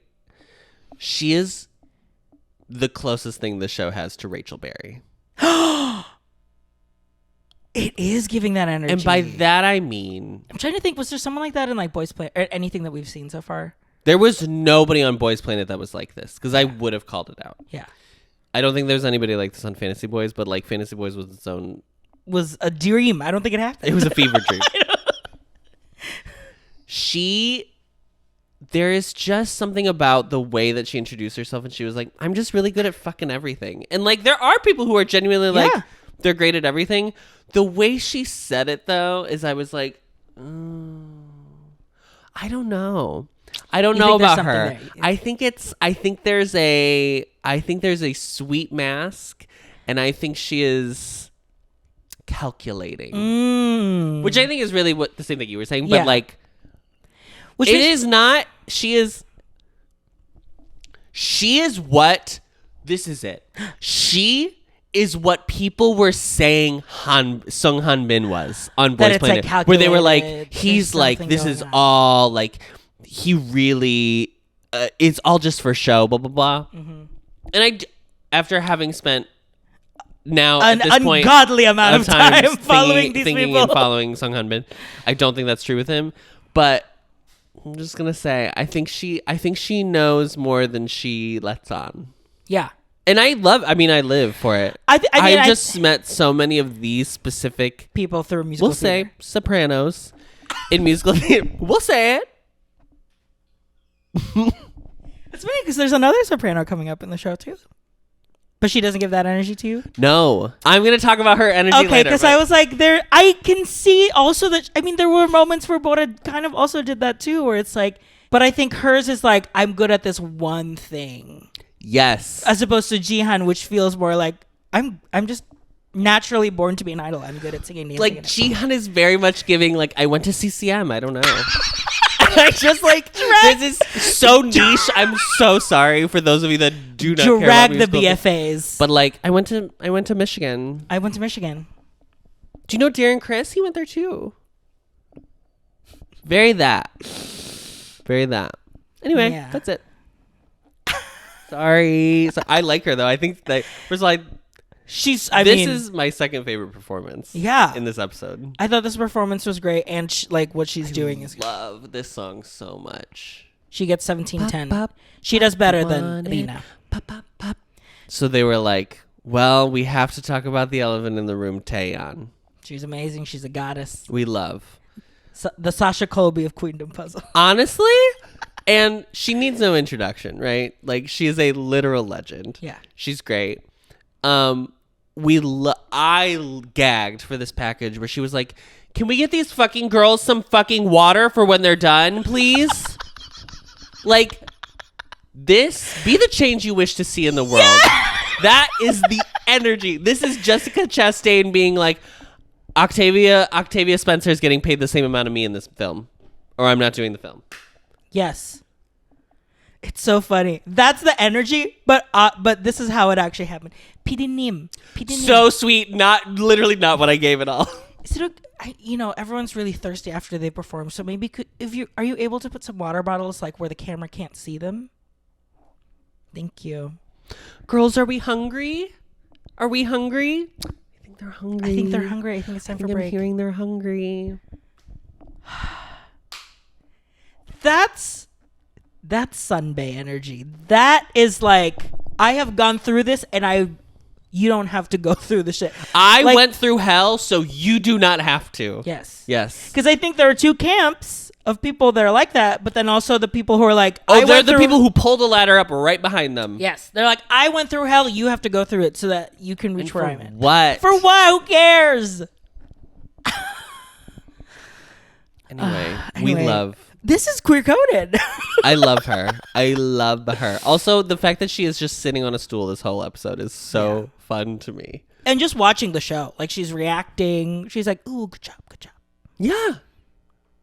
She is the closest thing the show has to Rachel Berry. It is giving that energy. And by that, I mean... I'm trying to think, was there someone like that in like Boys Planet or anything that we've seen so far? There was nobody on Boys Planet that was like this, because I would have called it out. Yeah. I don't think there's anybody like this on Fantasy Boys, but like Fantasy Boys was its own... Was a dream. I don't think it happened. It was a fever dream. There is just something about the way that she introduced herself, and she was like, I'm just really good at fucking everything. And like, there are people who are genuinely like, they're great at everything. The way she said it, though, is I was like, I don't know. I don't know about her. I think there's a sweet mask, and I think she is calculating, which I think is really what the same thing you were saying, but like, which it is not. She is what. This is it. She is what people were saying Sung Han Bin was on Boys Planet, like where they were like, he's like, this is all like, he really, it's all just for show, blah, blah, blah. Mm-hmm. And after having spent now an at this point, ungodly amount of time following these thinking people and following Sung Han Bin, I don't think that's true with him, but I'm just going to say, I think she knows more than she lets on. Yeah. And I live for it. I've just met so many of these specific people through musical theater. We'll say sopranos in musical theater. We'll say it. It's funny because there's another soprano coming up in the show too. But she doesn't give that energy to you? No. I'm going to talk about her energy later. Okay, because I was like, I can see also that, there were moments where Bora kind of also did that too, where it's like, but I think hers is like, I'm good at this one thing. Yes. As opposed to Jihan, which feels more like I'm just naturally born to be an idol. I'm good at singing. Like Jihan is very much giving like, I went to CCM. I don't know. I just like, this is so niche. I'm so sorry for those of you that do not drag the BFAs. But like, I went to Michigan. I went to Michigan. Do you know Darren Criss? He went there too. Very that. Anyway, that's it. Sorry. So I like her though. I think that first of all, this is my second favorite performance. Yeah. In this episode, I thought this performance was great, and like what she's doing is. Love this song so much. She gets 17-10. She does better than Lena. Pop, pop, pop. So they were like, "Well, we have to talk about the elephant in the room, Taeyeon. She's amazing. She's a goddess. We love the Sasha Colby of Queendom Puzzle. Honestly." And she needs no introduction, right? Like, she is a literal legend. Yeah. She's great. I gagged for this package where she was like, can we get these fucking girls some fucking water for when they're done, please? Like, this, be the change you wish to see in the world. Yeah! That is the energy. This is Jessica Chastain being like, Octavia Spencer is getting paid the same amount of me in this film. Or I'm not doing the film. Yes. It's so funny. That's the energy, but this is how it actually happened. Pidinim. So sweet. Literally not what I gave at all. Is it everyone's really thirsty after they perform, so maybe are you able to put some water bottles like where the camera can't see them? Thank you. Girls, are we hungry? I think they're hungry. I think it's time for break. I'm hearing they're hungry. That's Sunbae energy. That is like, I have gone through this and you don't have to go through the shit. I went through hell, so you do not have to. Yes. Because I think there are two camps of people that are like that, but then also the people who are like, they're the people who pull the ladder up right behind them. Yes. They're like, I went through hell, you have to go through it so that you can reach where I'm at. What? For what? Who cares? Anyway, we love... This is queer coded. I love her. Also, the fact that she is just sitting on a stool this whole episode is so fun to me. And just watching the show, like she's reacting. She's like, "Ooh, good job." Yeah,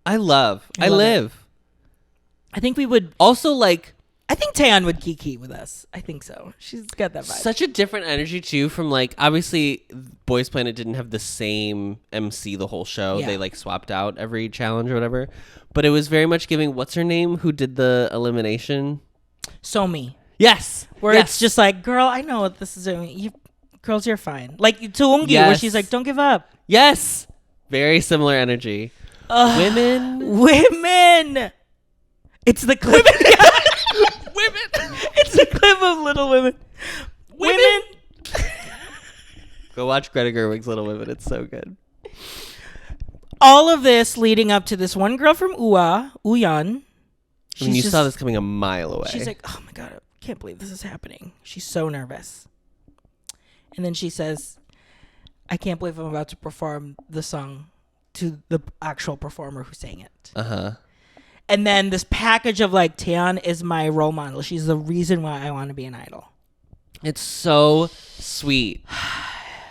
I live. I think we would also like. I think Taeyeon would kiki with us. I think so. She's got that vibe. Such a different energy too. From like, obviously, Boys Planet didn't have the same MC the whole show. Yeah. They like swapped out every challenge or whatever. But it was very much giving. What's her name? Who did the elimination? Somi. Yes. Where it's just like, girl, I know what this is doing. Girls, you're fine. Like Toongi, where she's like, don't give up. Yes. Very similar energy. Women. It's the clip. Women. It's the clip of Little Women. Women. Go watch Greta Gerwig's Little Women. It's so good. All of this leading up to this one girl from Yeon. You saw this coming a mile away. She's like, oh my God, I can't believe this is happening. She's so nervous. And then she says, I can't believe I'm about to perform the song to the actual performer who sang it. Uh-huh. And then this package of like, Taeyeon is my role model. She's the reason why I want to be an idol. It's so sweet.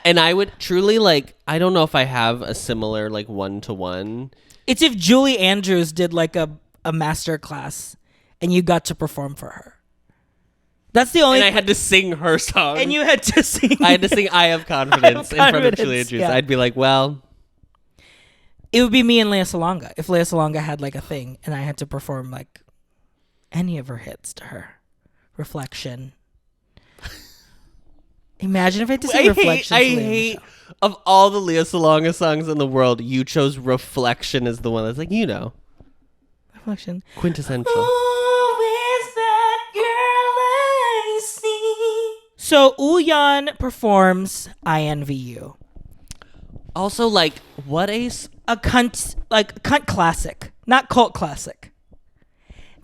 And I would truly like, I don't know if I have a similar like one-to-one. It's if Julie Andrews did like a master class and you got to perform for her. That's the only. And I had to sing her song. And you had to sing. I had to sing I Have Confidence in front of Julie Andrews. Yeah. I'd be like, well. It would be me and Lea Salonga. If Lea Salonga had like a thing and I had to perform like any of her hits to her. Reflection. Imagine if I had to sing Reflection. I hate of all the Lea Salonga songs in the world, you chose Reflection as the one that's like, Reflection. Quintessential. Who is that girl I see? So Yeon performs I Envy You. Also, like, what a cunt classic, not cult classic.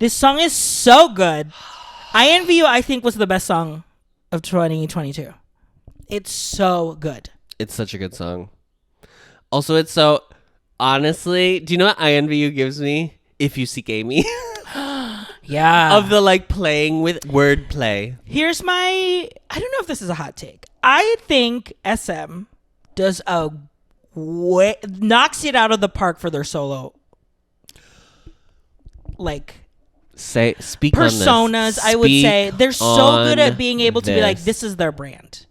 This song is so good. I Envy You, I think, was the best song of 2022. It's so good. It's such a good song. Also, it's so, honestly, do you know what I Envy You gives me? If You Seek Amy. Yeah. Of the, like, playing with wordplay. Here's I don't know if this is a hot take. I think SM does knocks it out of the park for their solo. Like, speak personas, on this. I would say. They're so good at being able to be like, this. this is their brand.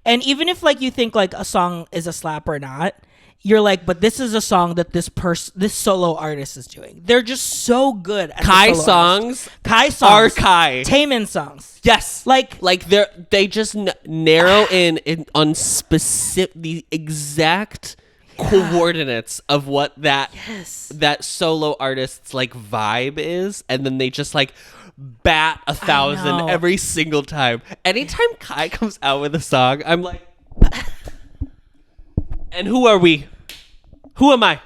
And even if like you think like a song is a slap or not, you're like, but this is a song that this solo artist is doing. They're just so good at Kai the solo songs. Kai songs Are Kai. Taemin songs. Yes. Like they just narrow in on the exact coordinates of what that solo artist's like vibe is, and then they just like bat 1,000 every single time. Anytime Kai comes out with a song, I'm like, and who are we? Who am I?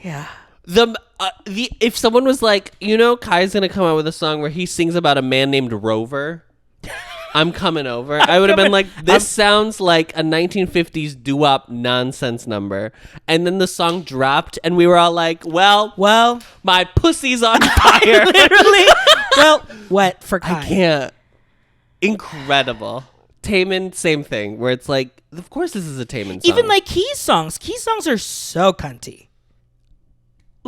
Yeah. If someone was like, Kai's gonna come out with a song where he sings about a man named Rover, I'm coming over. I would have been like, this sounds like a 1950s doo-wop nonsense number. And then the song dropped, and we were all like, well, my pussy's on fire. Literally. Well, what for Kai? I can't. Incredible. Taemin, same thing, where it's like, of course this is a Taemin song. Even like Key songs. Key songs are so cunty.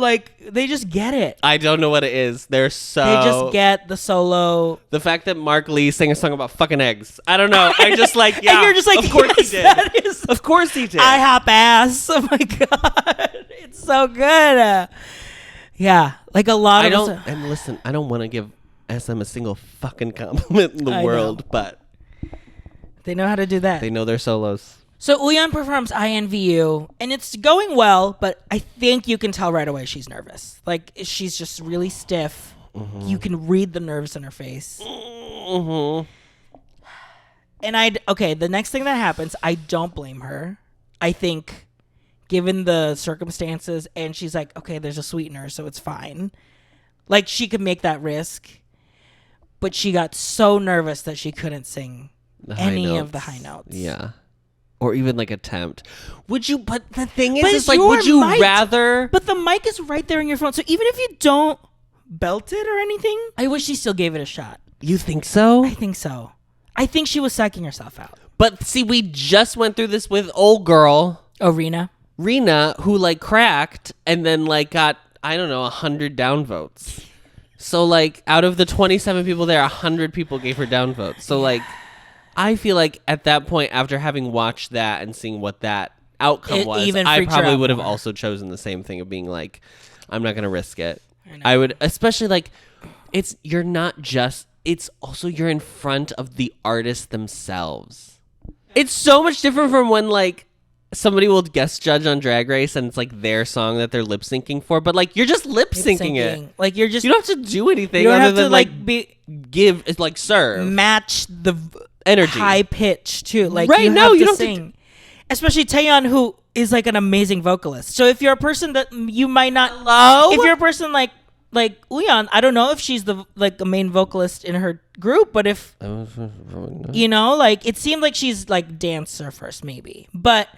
Like, they just get it. I don't know what it is. They just get the solo. The fact that Mark Lee sang a song about fucking eggs. I don't know. I just like, yeah. And you're just like, of course yes, he did. that is. Of course he did. I hop ass. Oh my God. It's so good. Yeah. Like a lot of us. And listen, I don't want to give SM a single fucking compliment in the world, but they know how to do that. They know their solos. So Yeon performs INVU, and it's going well, but I think you can tell right away she's nervous. Like, she's just really stiff. Mm-hmm. You can read the nerves in her face. Mm-hmm. And the next thing that happens, I don't blame her. I think, given the circumstances, and she's like, okay, there's a sweetener, so it's fine. Like, she could make that risk, but she got so nervous that she couldn't sing any of the high notes. Yeah. Or even like attempt. Would you? But the thing is, it's like, would you rather? But the mic is right there in your phone, so even if you don't belt it or anything, I wish she still gave it a shot. You think so? I think so. I think she was psyching herself out. But see, we just went through this with old girl. Oh, Rena, who like cracked and then like got, I don't know, 100 downvotes. So like out of the 27 people there, 100 people gave her downvotes. So like. I feel like at that point, after having watched that and seeing what that outcome was, I probably would have also chosen the same thing of being like, I'm not going to risk it. I would, especially like, you're also you're in front of the artists themselves. It's so much different from when like somebody will guest judge on Drag Race and it's like their song that they're lip syncing for, but like you're just lip syncing it. Like you don't have to do anything. You don't other have to than serve, match the energy, high pitch too. Like right? You No, have you to don't sing. Especially Taeyeon, who is like an amazing vocalist. So if you're a person that you might not, if you're a person like Yeon, I don't know if she's the like a main vocalist in her group, but if you know, like it seemed like she's like dancer first, maybe. But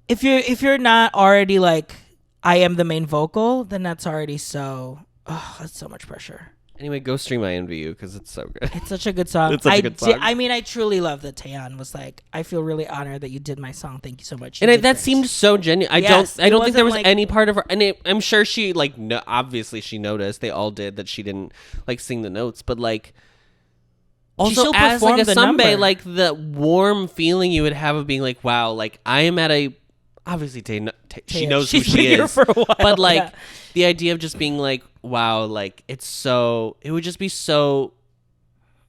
if you're not already like I am the main vocal, then that's already that's so much pressure. Anyway, go stream INVU because it's so good. It's such a good song. It's such a good song. I mean, I truly love that Taeyeon was like, I feel really honored that you did my song. Thank you so much. And that seemed so genuine. I don't think there was like, any part of her. And I'm sure she like obviously she noticed. They all did that she didn't like sing the notes, but like also as like a sunbae, like the warm feeling you would have of being like, wow, like I am at a. Obviously, she knows who she is, for a while, but like the idea of just being like, wow, like it would just be so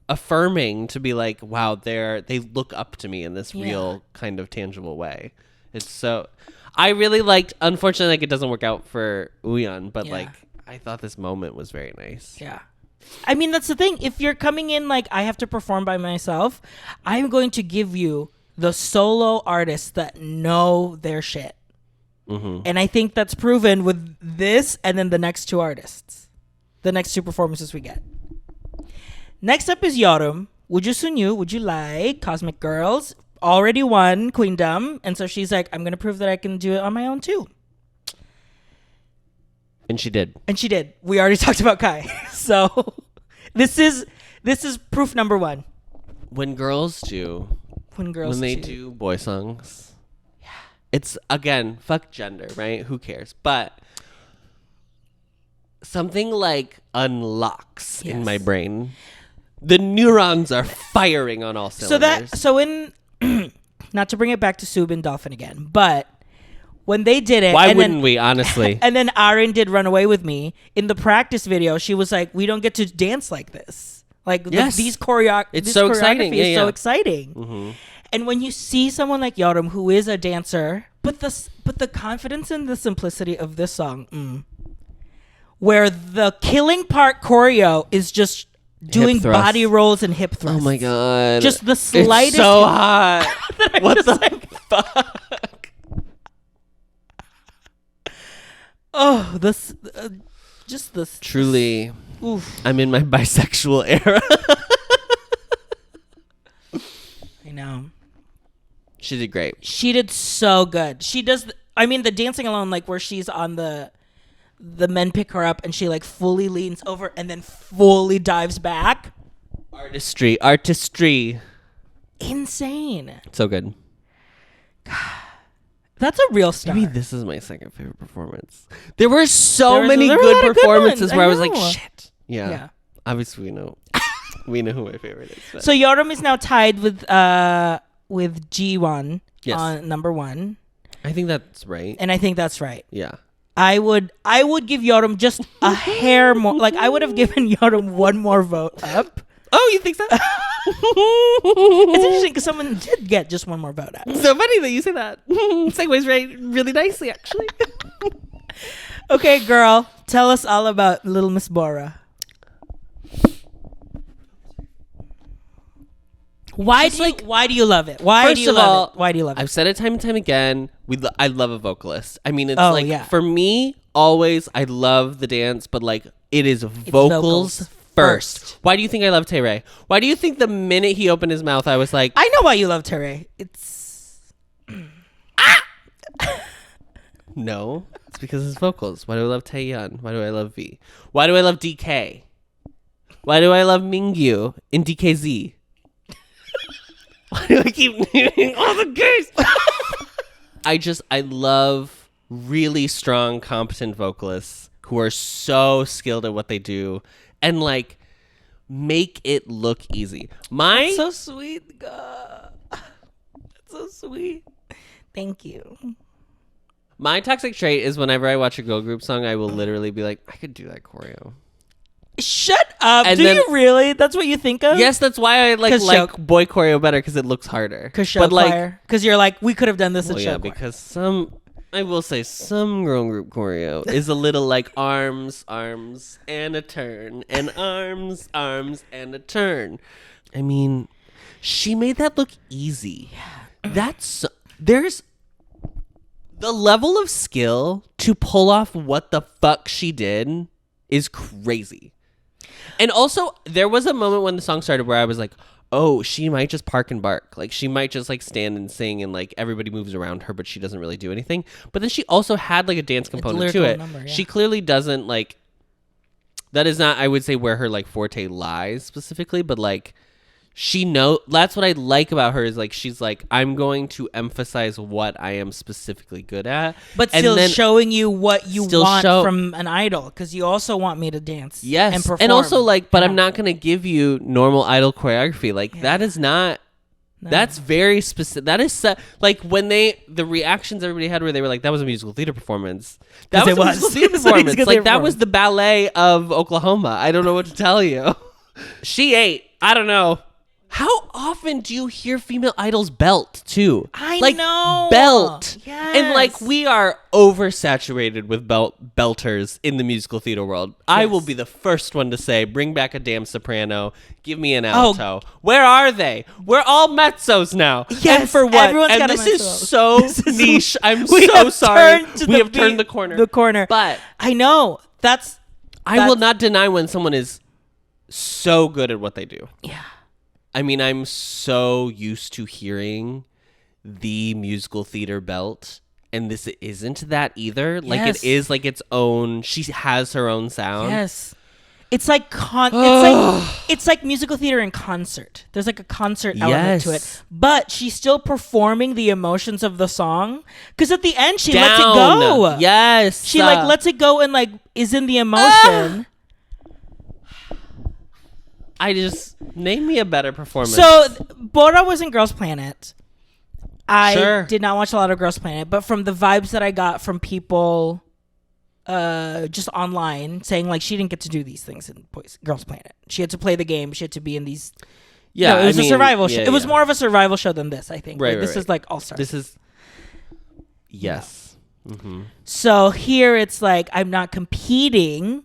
affirming to be like, wow, they look up to me in this real kind of tangible way. It's so, I really liked, unfortunately, like it doesn't work out for Yeon, but like I thought this moment was very nice. Yeah. I mean, that's the thing. If you're coming in like I have to perform by myself, I'm going to give you the solo artists that know their shit. Mm-hmm. And I think that's proven with this and then the next two artists. The next two performances we get. Next up is Yeoreum. Would you like Cosmic Girls? Already won Queendom. And so she's like, I'm going to prove that I can do it on my own too. And she did. We already talked about Kai. So this is proof number one. When they do boy songs, it's again fuck gender, right? Who cares? But something like unlocks in my brain. The neurons are firing on all cylinders. Not to bring it back to Subin Dolphin again, but when they did it, why wouldn't we? Honestly, and then Aaron did "Run Away with Me" in the practice video. She was like, "We don't get to dance like this." Like these choreography is so exciting. Mm-hmm. And when you see someone like Yeoreum, who is a dancer, but the confidence and the simplicity of this song, where the killing part choreo is just doing body rolls and hip thrusts. Oh my God! Just the slightest. It's so hot. What the fuck? Oh, this. Truly. Oof. I'm in my bisexual era. I know. She did great. She did so good. She does. The dancing alone, like where she's on the men pick her up and she like fully leans over and then fully dives back. Artistry. Insane. So good. That's a real star. Maybe this is my second favorite performance. There were so many there were a good lot of good performances ones. where I I was like, know. shit. Yeah. Obviously, we know. We know who my favorite is. But. So Yeoreum is now tied with Jiwon on number 1. I think that's right. And I think that's right. Yeah. I would give Yeoreum just a hair more. Like, I would have given Yeoreum one more vote up. Oh, you think so? It's interesting because someone did get just one more vote up. So funny that you say that. Segues really nicely, actually. Okay, girl, tell us all about Little Miss Bora. Why do you love it? Why do you love it? I've said it time and time again. I love a vocalist. I mean, it's for me, always, I love the dance, but like it is vocals first. Why do you think I love Taeyeon? Why do you think the minute he opened his mouth, I was like, I know why you love Taeyeon. It's no, it's because of his vocals. Why do I love Taeyeon? Why do I love V? Why do I love DK? Why do I love Mingyu in DKZ? Why do I keep naming all the gays? I love really strong, competent vocalists who are so skilled at what they do and like make it look easy. That's so sweet. God. That's so sweet. Thank you. My toxic trait is whenever I watch a girl group song, I will literally be like, I could do that choreo. Shut up. And do you really? That's what you think of? Yes, that's why I like boy choreo better because it looks harder. Because you're like, we could have done this at show choir. Because I will say some girl group choreo is a little like arms, and a turn, and arms, and a turn. I mean, she made that look easy. Yeah. There's the level of skill to pull off what the fuck she did is crazy. And also, there was a moment when the song started where I was like, oh, she might just park and bark. Like, she might just, like, stand and sing and, like, everybody moves around her, but she doesn't really do anything. But then she also had, like, a dance component to it. Number, yeah. She clearly doesn't, like... That is not, I would say, where her, like, forte lies specifically, but, like... That's what I like about her is like she's like I'm going to emphasize what I am specifically good at, but still showing you what you want from an idol because you also want me to dance, and perform, and also like, but I'm not gonna give you normal idol choreography. Like that is not. No. That's very specific. That is like when the reactions everybody had where they were like that was a musical theater performance. That was a musical theater performance. Like that was the ballet of Oklahoma. I don't know what to tell you. She ate. I don't know. How often do you hear female idols belt too? I like, know. Belt. Yes. And like we are oversaturated with belters in the musical theater world. Yes. I will be the first one to say, bring back a damn soprano. Give me an alto. Where are they? We're all mezzos now. Yes. And for what? Everyone's and got this a is so niche. I'm so sorry. We have turned the corner. The corner. But I know. I will not deny when someone is so good at what they do. Yeah. I mean, I'm so used to hearing the musical theater belt, and this isn't that either. Yes. Like it is like its own. She has her own sound. Yes, it's like it's like musical theater in concert. There's like a concert element to it, but she's still performing the emotions of the song. Because at the end, she lets it go. Yes, she like lets it go and like is in the emotion. I just name me a better performance. So Bora was in Girls Planet. I did not watch a lot of Girls Planet, but from the vibes that I got from people just online saying like she didn't get to do these things in Girls Planet. She had to play the game. She had to be in these. Yeah, no, it was a survival show. It was more of a survival show than this, I think. Right, like, this is like All Stars. This is yes. Yeah. Mm-hmm. So here it's like I'm not competing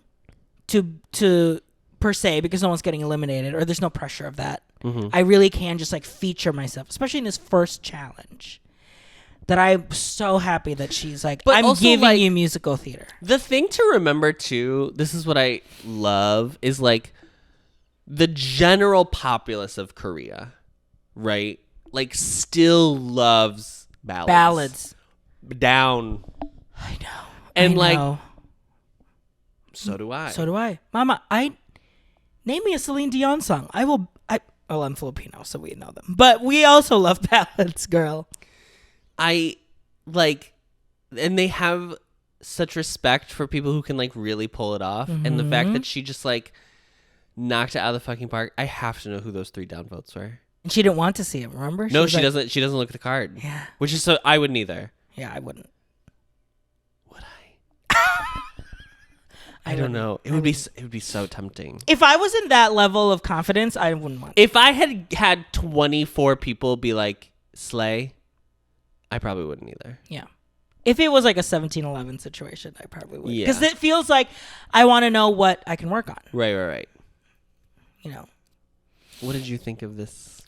to per se because no one's getting eliminated or there's no pressure of that. Mm-hmm. I really can just like feature myself, especially in this first challenge. That I'm so happy that she's like, but I'm giving like, you musical theater. The thing to remember too, this is what I love, is like the general populace of Korea, right? Like still loves ballads. Ballads. I know. And like, so do I. Mama, name me a Celine Dion song. I'm Filipino, so we know them. But we also love ballads, girl. I like, and they have such respect for people who can like really pull it off. And the fact that she just like knocked it out of the fucking park. I have to know who those 3 downvotes were. And she didn't want to see him, remember? No, she doesn't. She doesn't look at the card. Yeah. Which is so, I wouldn't either. Yeah, I wouldn't. Would I? I don't know. It would be so tempting. If I was in that level of confidence, I wouldn't want. If I had 24 people be like, slay, I probably wouldn't either. Yeah. If it was like a 17-11 situation, I probably would. Yeah. Because it feels like I want to know what I can work on. Right. You know. What did you think of this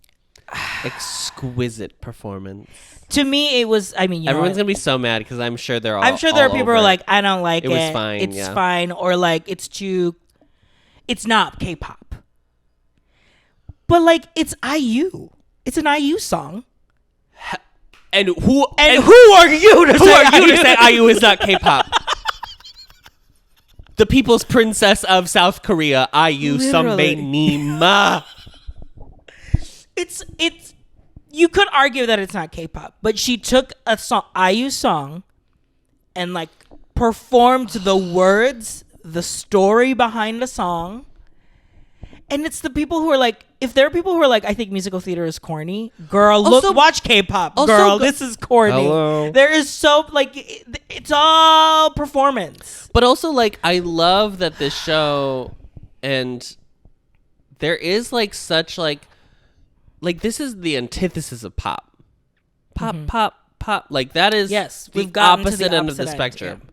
exquisite performance? To me, it was, I mean, everyone's going to be so mad because I'm sure there are people who are like, I don't like it. It was fine. It's fine. Or like, it's not K-pop. But like, it's IU. It's an IU song. And who are you to say IU is not K-pop? The people's princess of South Korea, IU Literally. Sambae-nima. It's you could argue that it's not K-pop, but she took a IU song and like performed the words, the story behind the song. And it's the people who are like, if there are people who are like, I think musical theater is corny. Girl, watch K-pop. Girl, this is corny. Hello. There is so, like, it's all performance. But also, like, I love that this show, and there is, like, such, like, this is the antithesis of pop. Pop. Like, that is we've the gotten to opposite end of the spectrum. Yeah.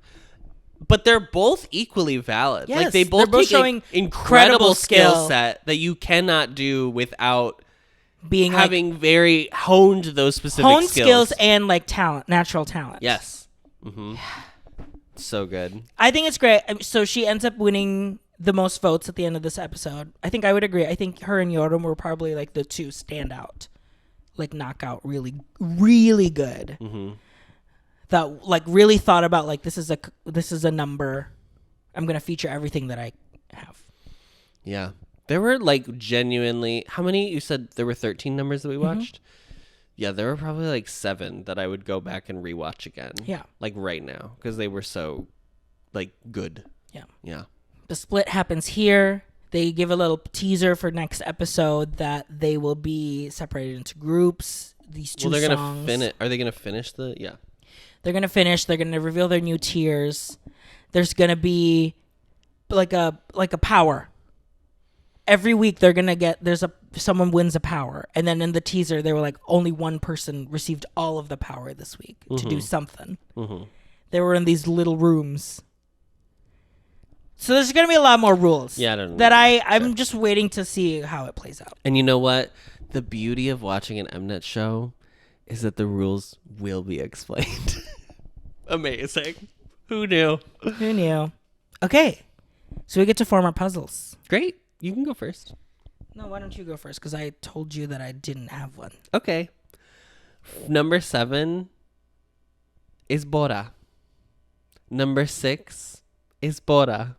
But they're both equally valid. Yes, like they both take showing an incredible skill set that you cannot do without being having very honed those specific skills and like talent, natural talent. Yes. So good. I think it's great. So she ends up winning the most votes at the end of this episode. I think I would agree. I think her and Yeoreum were probably like the 2 standout, like knockout, really, really good. That like really thought about like this is a number. I'm gonna feature everything that I have. Yeah, there were like genuinely how many? You said there were 13 numbers that we watched. Yeah, there were probably like 7 that I would go back and rewatch again. Yeah, like right now because they were so like good. Yeah. The split happens here. They give a little teaser for next episode that they will be separated into groups. These 2 they're songs. gonna finish. Are they gonna finish the? Yeah. They're going to finish. They're going to reveal their new tiers. There's going to be like a power. Every week they're going to get, someone wins a power. And then in the teaser, they were like, only one person received all of the power this week to do something. They were in these little rooms. So there's going to be a lot more rules. Yeah, I don't know. That I'm just waiting to see how it plays out. And you know what? The beauty of watching an Mnet show is that the rules will be explained. Amazing. Who knew? Who knew? Okay. So we get to form our puzzles. Great. You can go first. No, why don't you go first? Because I told you that I didn't have one. Okay. Number 7 is Bora. Number 6 is Bora.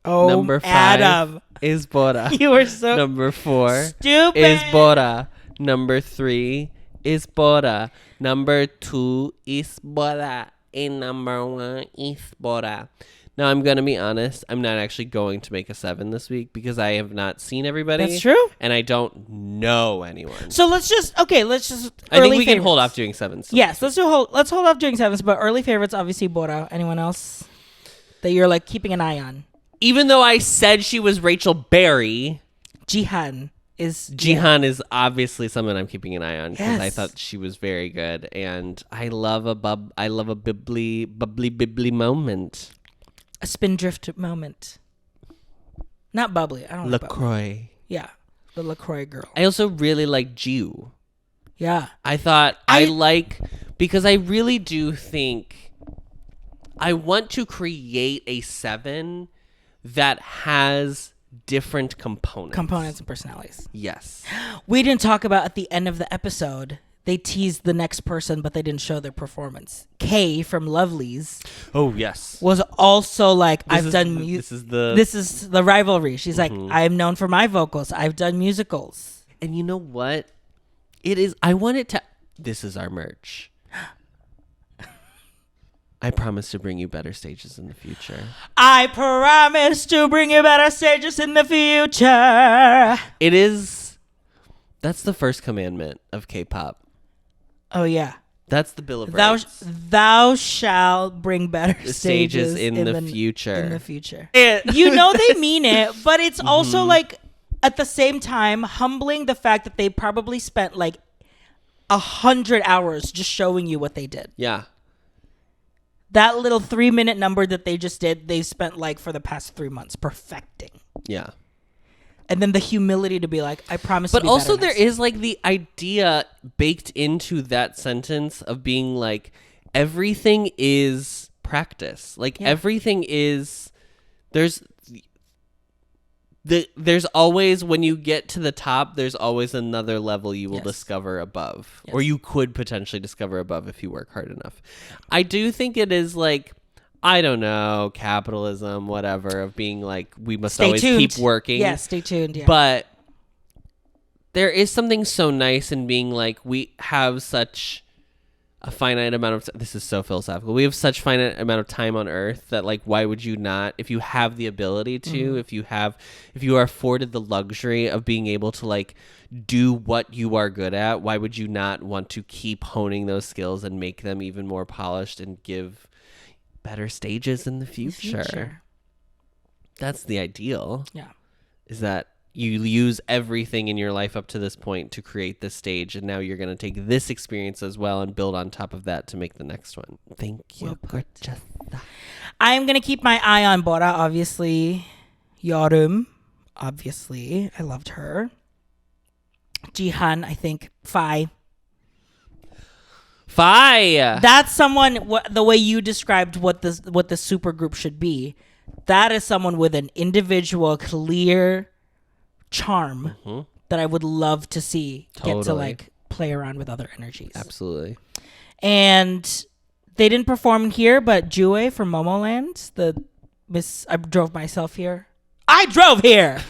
Oh, Number 5 Adam. is Bora. You were so Number 4 stupid. is Bora. Number 3 is Bora. Number 2 is Bora. And number 1 is Bora. Now, I'm going to be honest. I'm not actually going to make a 7 this week because I have not seen everybody. That's true. And I don't know anyone. So let's just I think we can hold off doing 7s. Yes, let's hold off doing 7s. But early favorites, obviously, Bora. Anyone else that you're like keeping an eye on? Even though I said she was Rachel Berry, Jihan is obviously someone I'm keeping an eye on because I thought she was very good, and I love a bubbly moment, a spindrift moment. Not bubbly. I don't like bubbly. LaCroix. Yeah, the LaCroix girl. I also really like Jiu. Yeah, I thought because I really do think I want to create a 7 that has different components and personalities. Yes. We didn't talk about at the end of the episode. They teased the next person, but they didn't show their performance. Kay from lovelyz. Oh yes. Was also like, This is the rivalry. She's like, I'm known for my vocals. I've done musicals. And you know what? It is. I want it to. This is our merch. I promise to bring you better stages in the future. I promise to bring you better stages in the future. It is. That's the first commandment of K-pop. Oh, yeah. That's the Bill of Rights. Thou shalt bring better stages in the future. In the future. You know they mean it, but it's also like at the same time humbling the fact that they probably spent like 100 hours just showing you what they did. Yeah. That little 3-minute number that they just did, they spent like for the past 3 months perfecting. Yeah. And then the humility to be like, I promise but to be also better there is like the idea baked into that sentence of being like, everything is practice. Like everything is, there's always, when you get to the top, there's always another level you will discover above. Or you could potentially discover above if you work hard enough. I do think it is like, I don't know, capitalism, whatever, of being like, we must always keep working. Yeah, stay tuned. Yeah. But there is something so nice in being like, we have such a finite amount of this is so philosophical. We have such finite amount of time on Earth that like, why would you not, if you have the ability to, if you are afforded the luxury of being able to like do what you are good at, why would you not want to keep honing those skills and make them even more polished and give better stages in the future? That's the ideal. Yeah. Is that you use everything in your life up to this point to create this stage, and now you're going to take this experience as well and build on top of that to make the next one. Thank you. I'm going to keep my eye on Bora, obviously. Yeoreum, obviously. I loved her. Jihan, I think. Phi. That's someone, the way you described what the super group should be, that is someone with an individual, clear charm that I would love to see get to like play around with other energies. Absolutely. And they didn't perform here, but Jue from Momoland, I drove myself here. I drove here!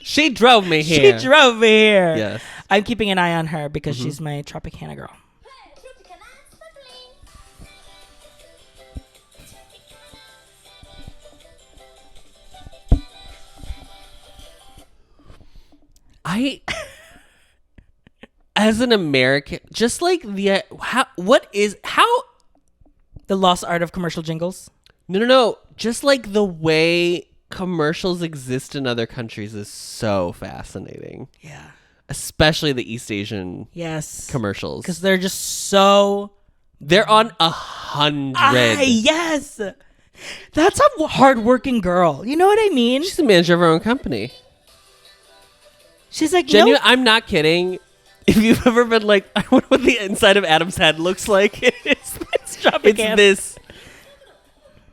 She drove me here. She drove me here. Yes. I'm keeping an eye on her because she's my Tropicana girl. As an American, just like the lost art of commercial jingles? No. Just like the way commercials exist in other countries is so fascinating. Yeah. Especially the East Asian commercials. Because they're just so... They're on 100. Yes! That's a hardworking girl. You know what I mean? She's the manager of her own company. She's like, genuine. I'm not kidding. If you've ever been like, I wonder what the inside of Adam's head looks like, it's this.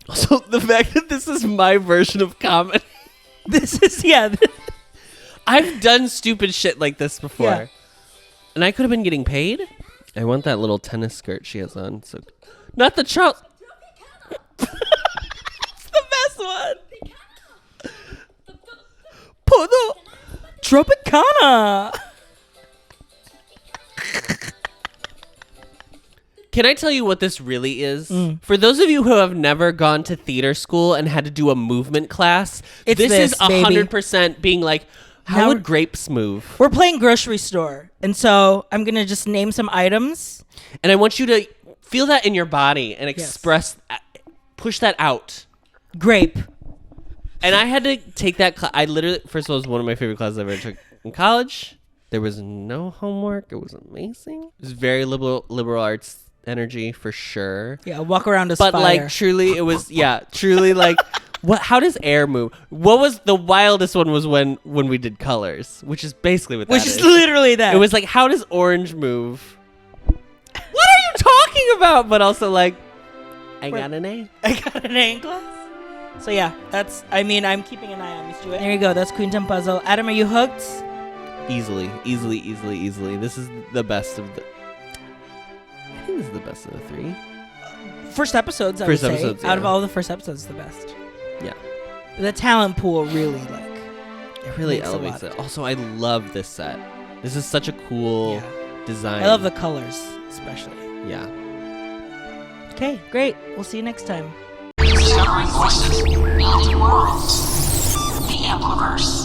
Also, the fact that this is my version of comedy. This is, I've done stupid shit like this before. Yeah. And I could have been getting paid. I want that little tennis skirt she has on. So, not the Charles. It's the best one. Podo. Tropicana. Can I tell you what this really is? For those of you who have never gone to theater school and had to do a movement class, this is 100% being like, how would grapes move? We're playing grocery store. And so I'm going to just name some items. And I want you to feel that in your body and push that out. Grape. And I had to take that class. I literally, first of all, it was one of my favorite classes I ever took in college. There was no homework. It was amazing. It was very liberal arts energy for sure. Yeah, walk around as but fire. Like truly, it was truly like what? How does air move? What was the wildest one was when we did colors, which is basically what that is. Which is literally that. It was like, how does orange move? What are you talking about? But also like, I got an A. I got an A in class. So yeah, I'm keeping an eye on these two. There you go. That's Queendom Puzzle. Adam, are you hooked? Easily. This is the best of the... I think this is the best of the three. First episodes, I would say. Out of all the first episodes, the best. Yeah. The talent pool really, it really elevates it. Also, I love this set. This is such a cool design. I love the colors, especially. Yeah. Okay, great. We'll see you next time. Discovering voices, building worlds. The Ampliverse.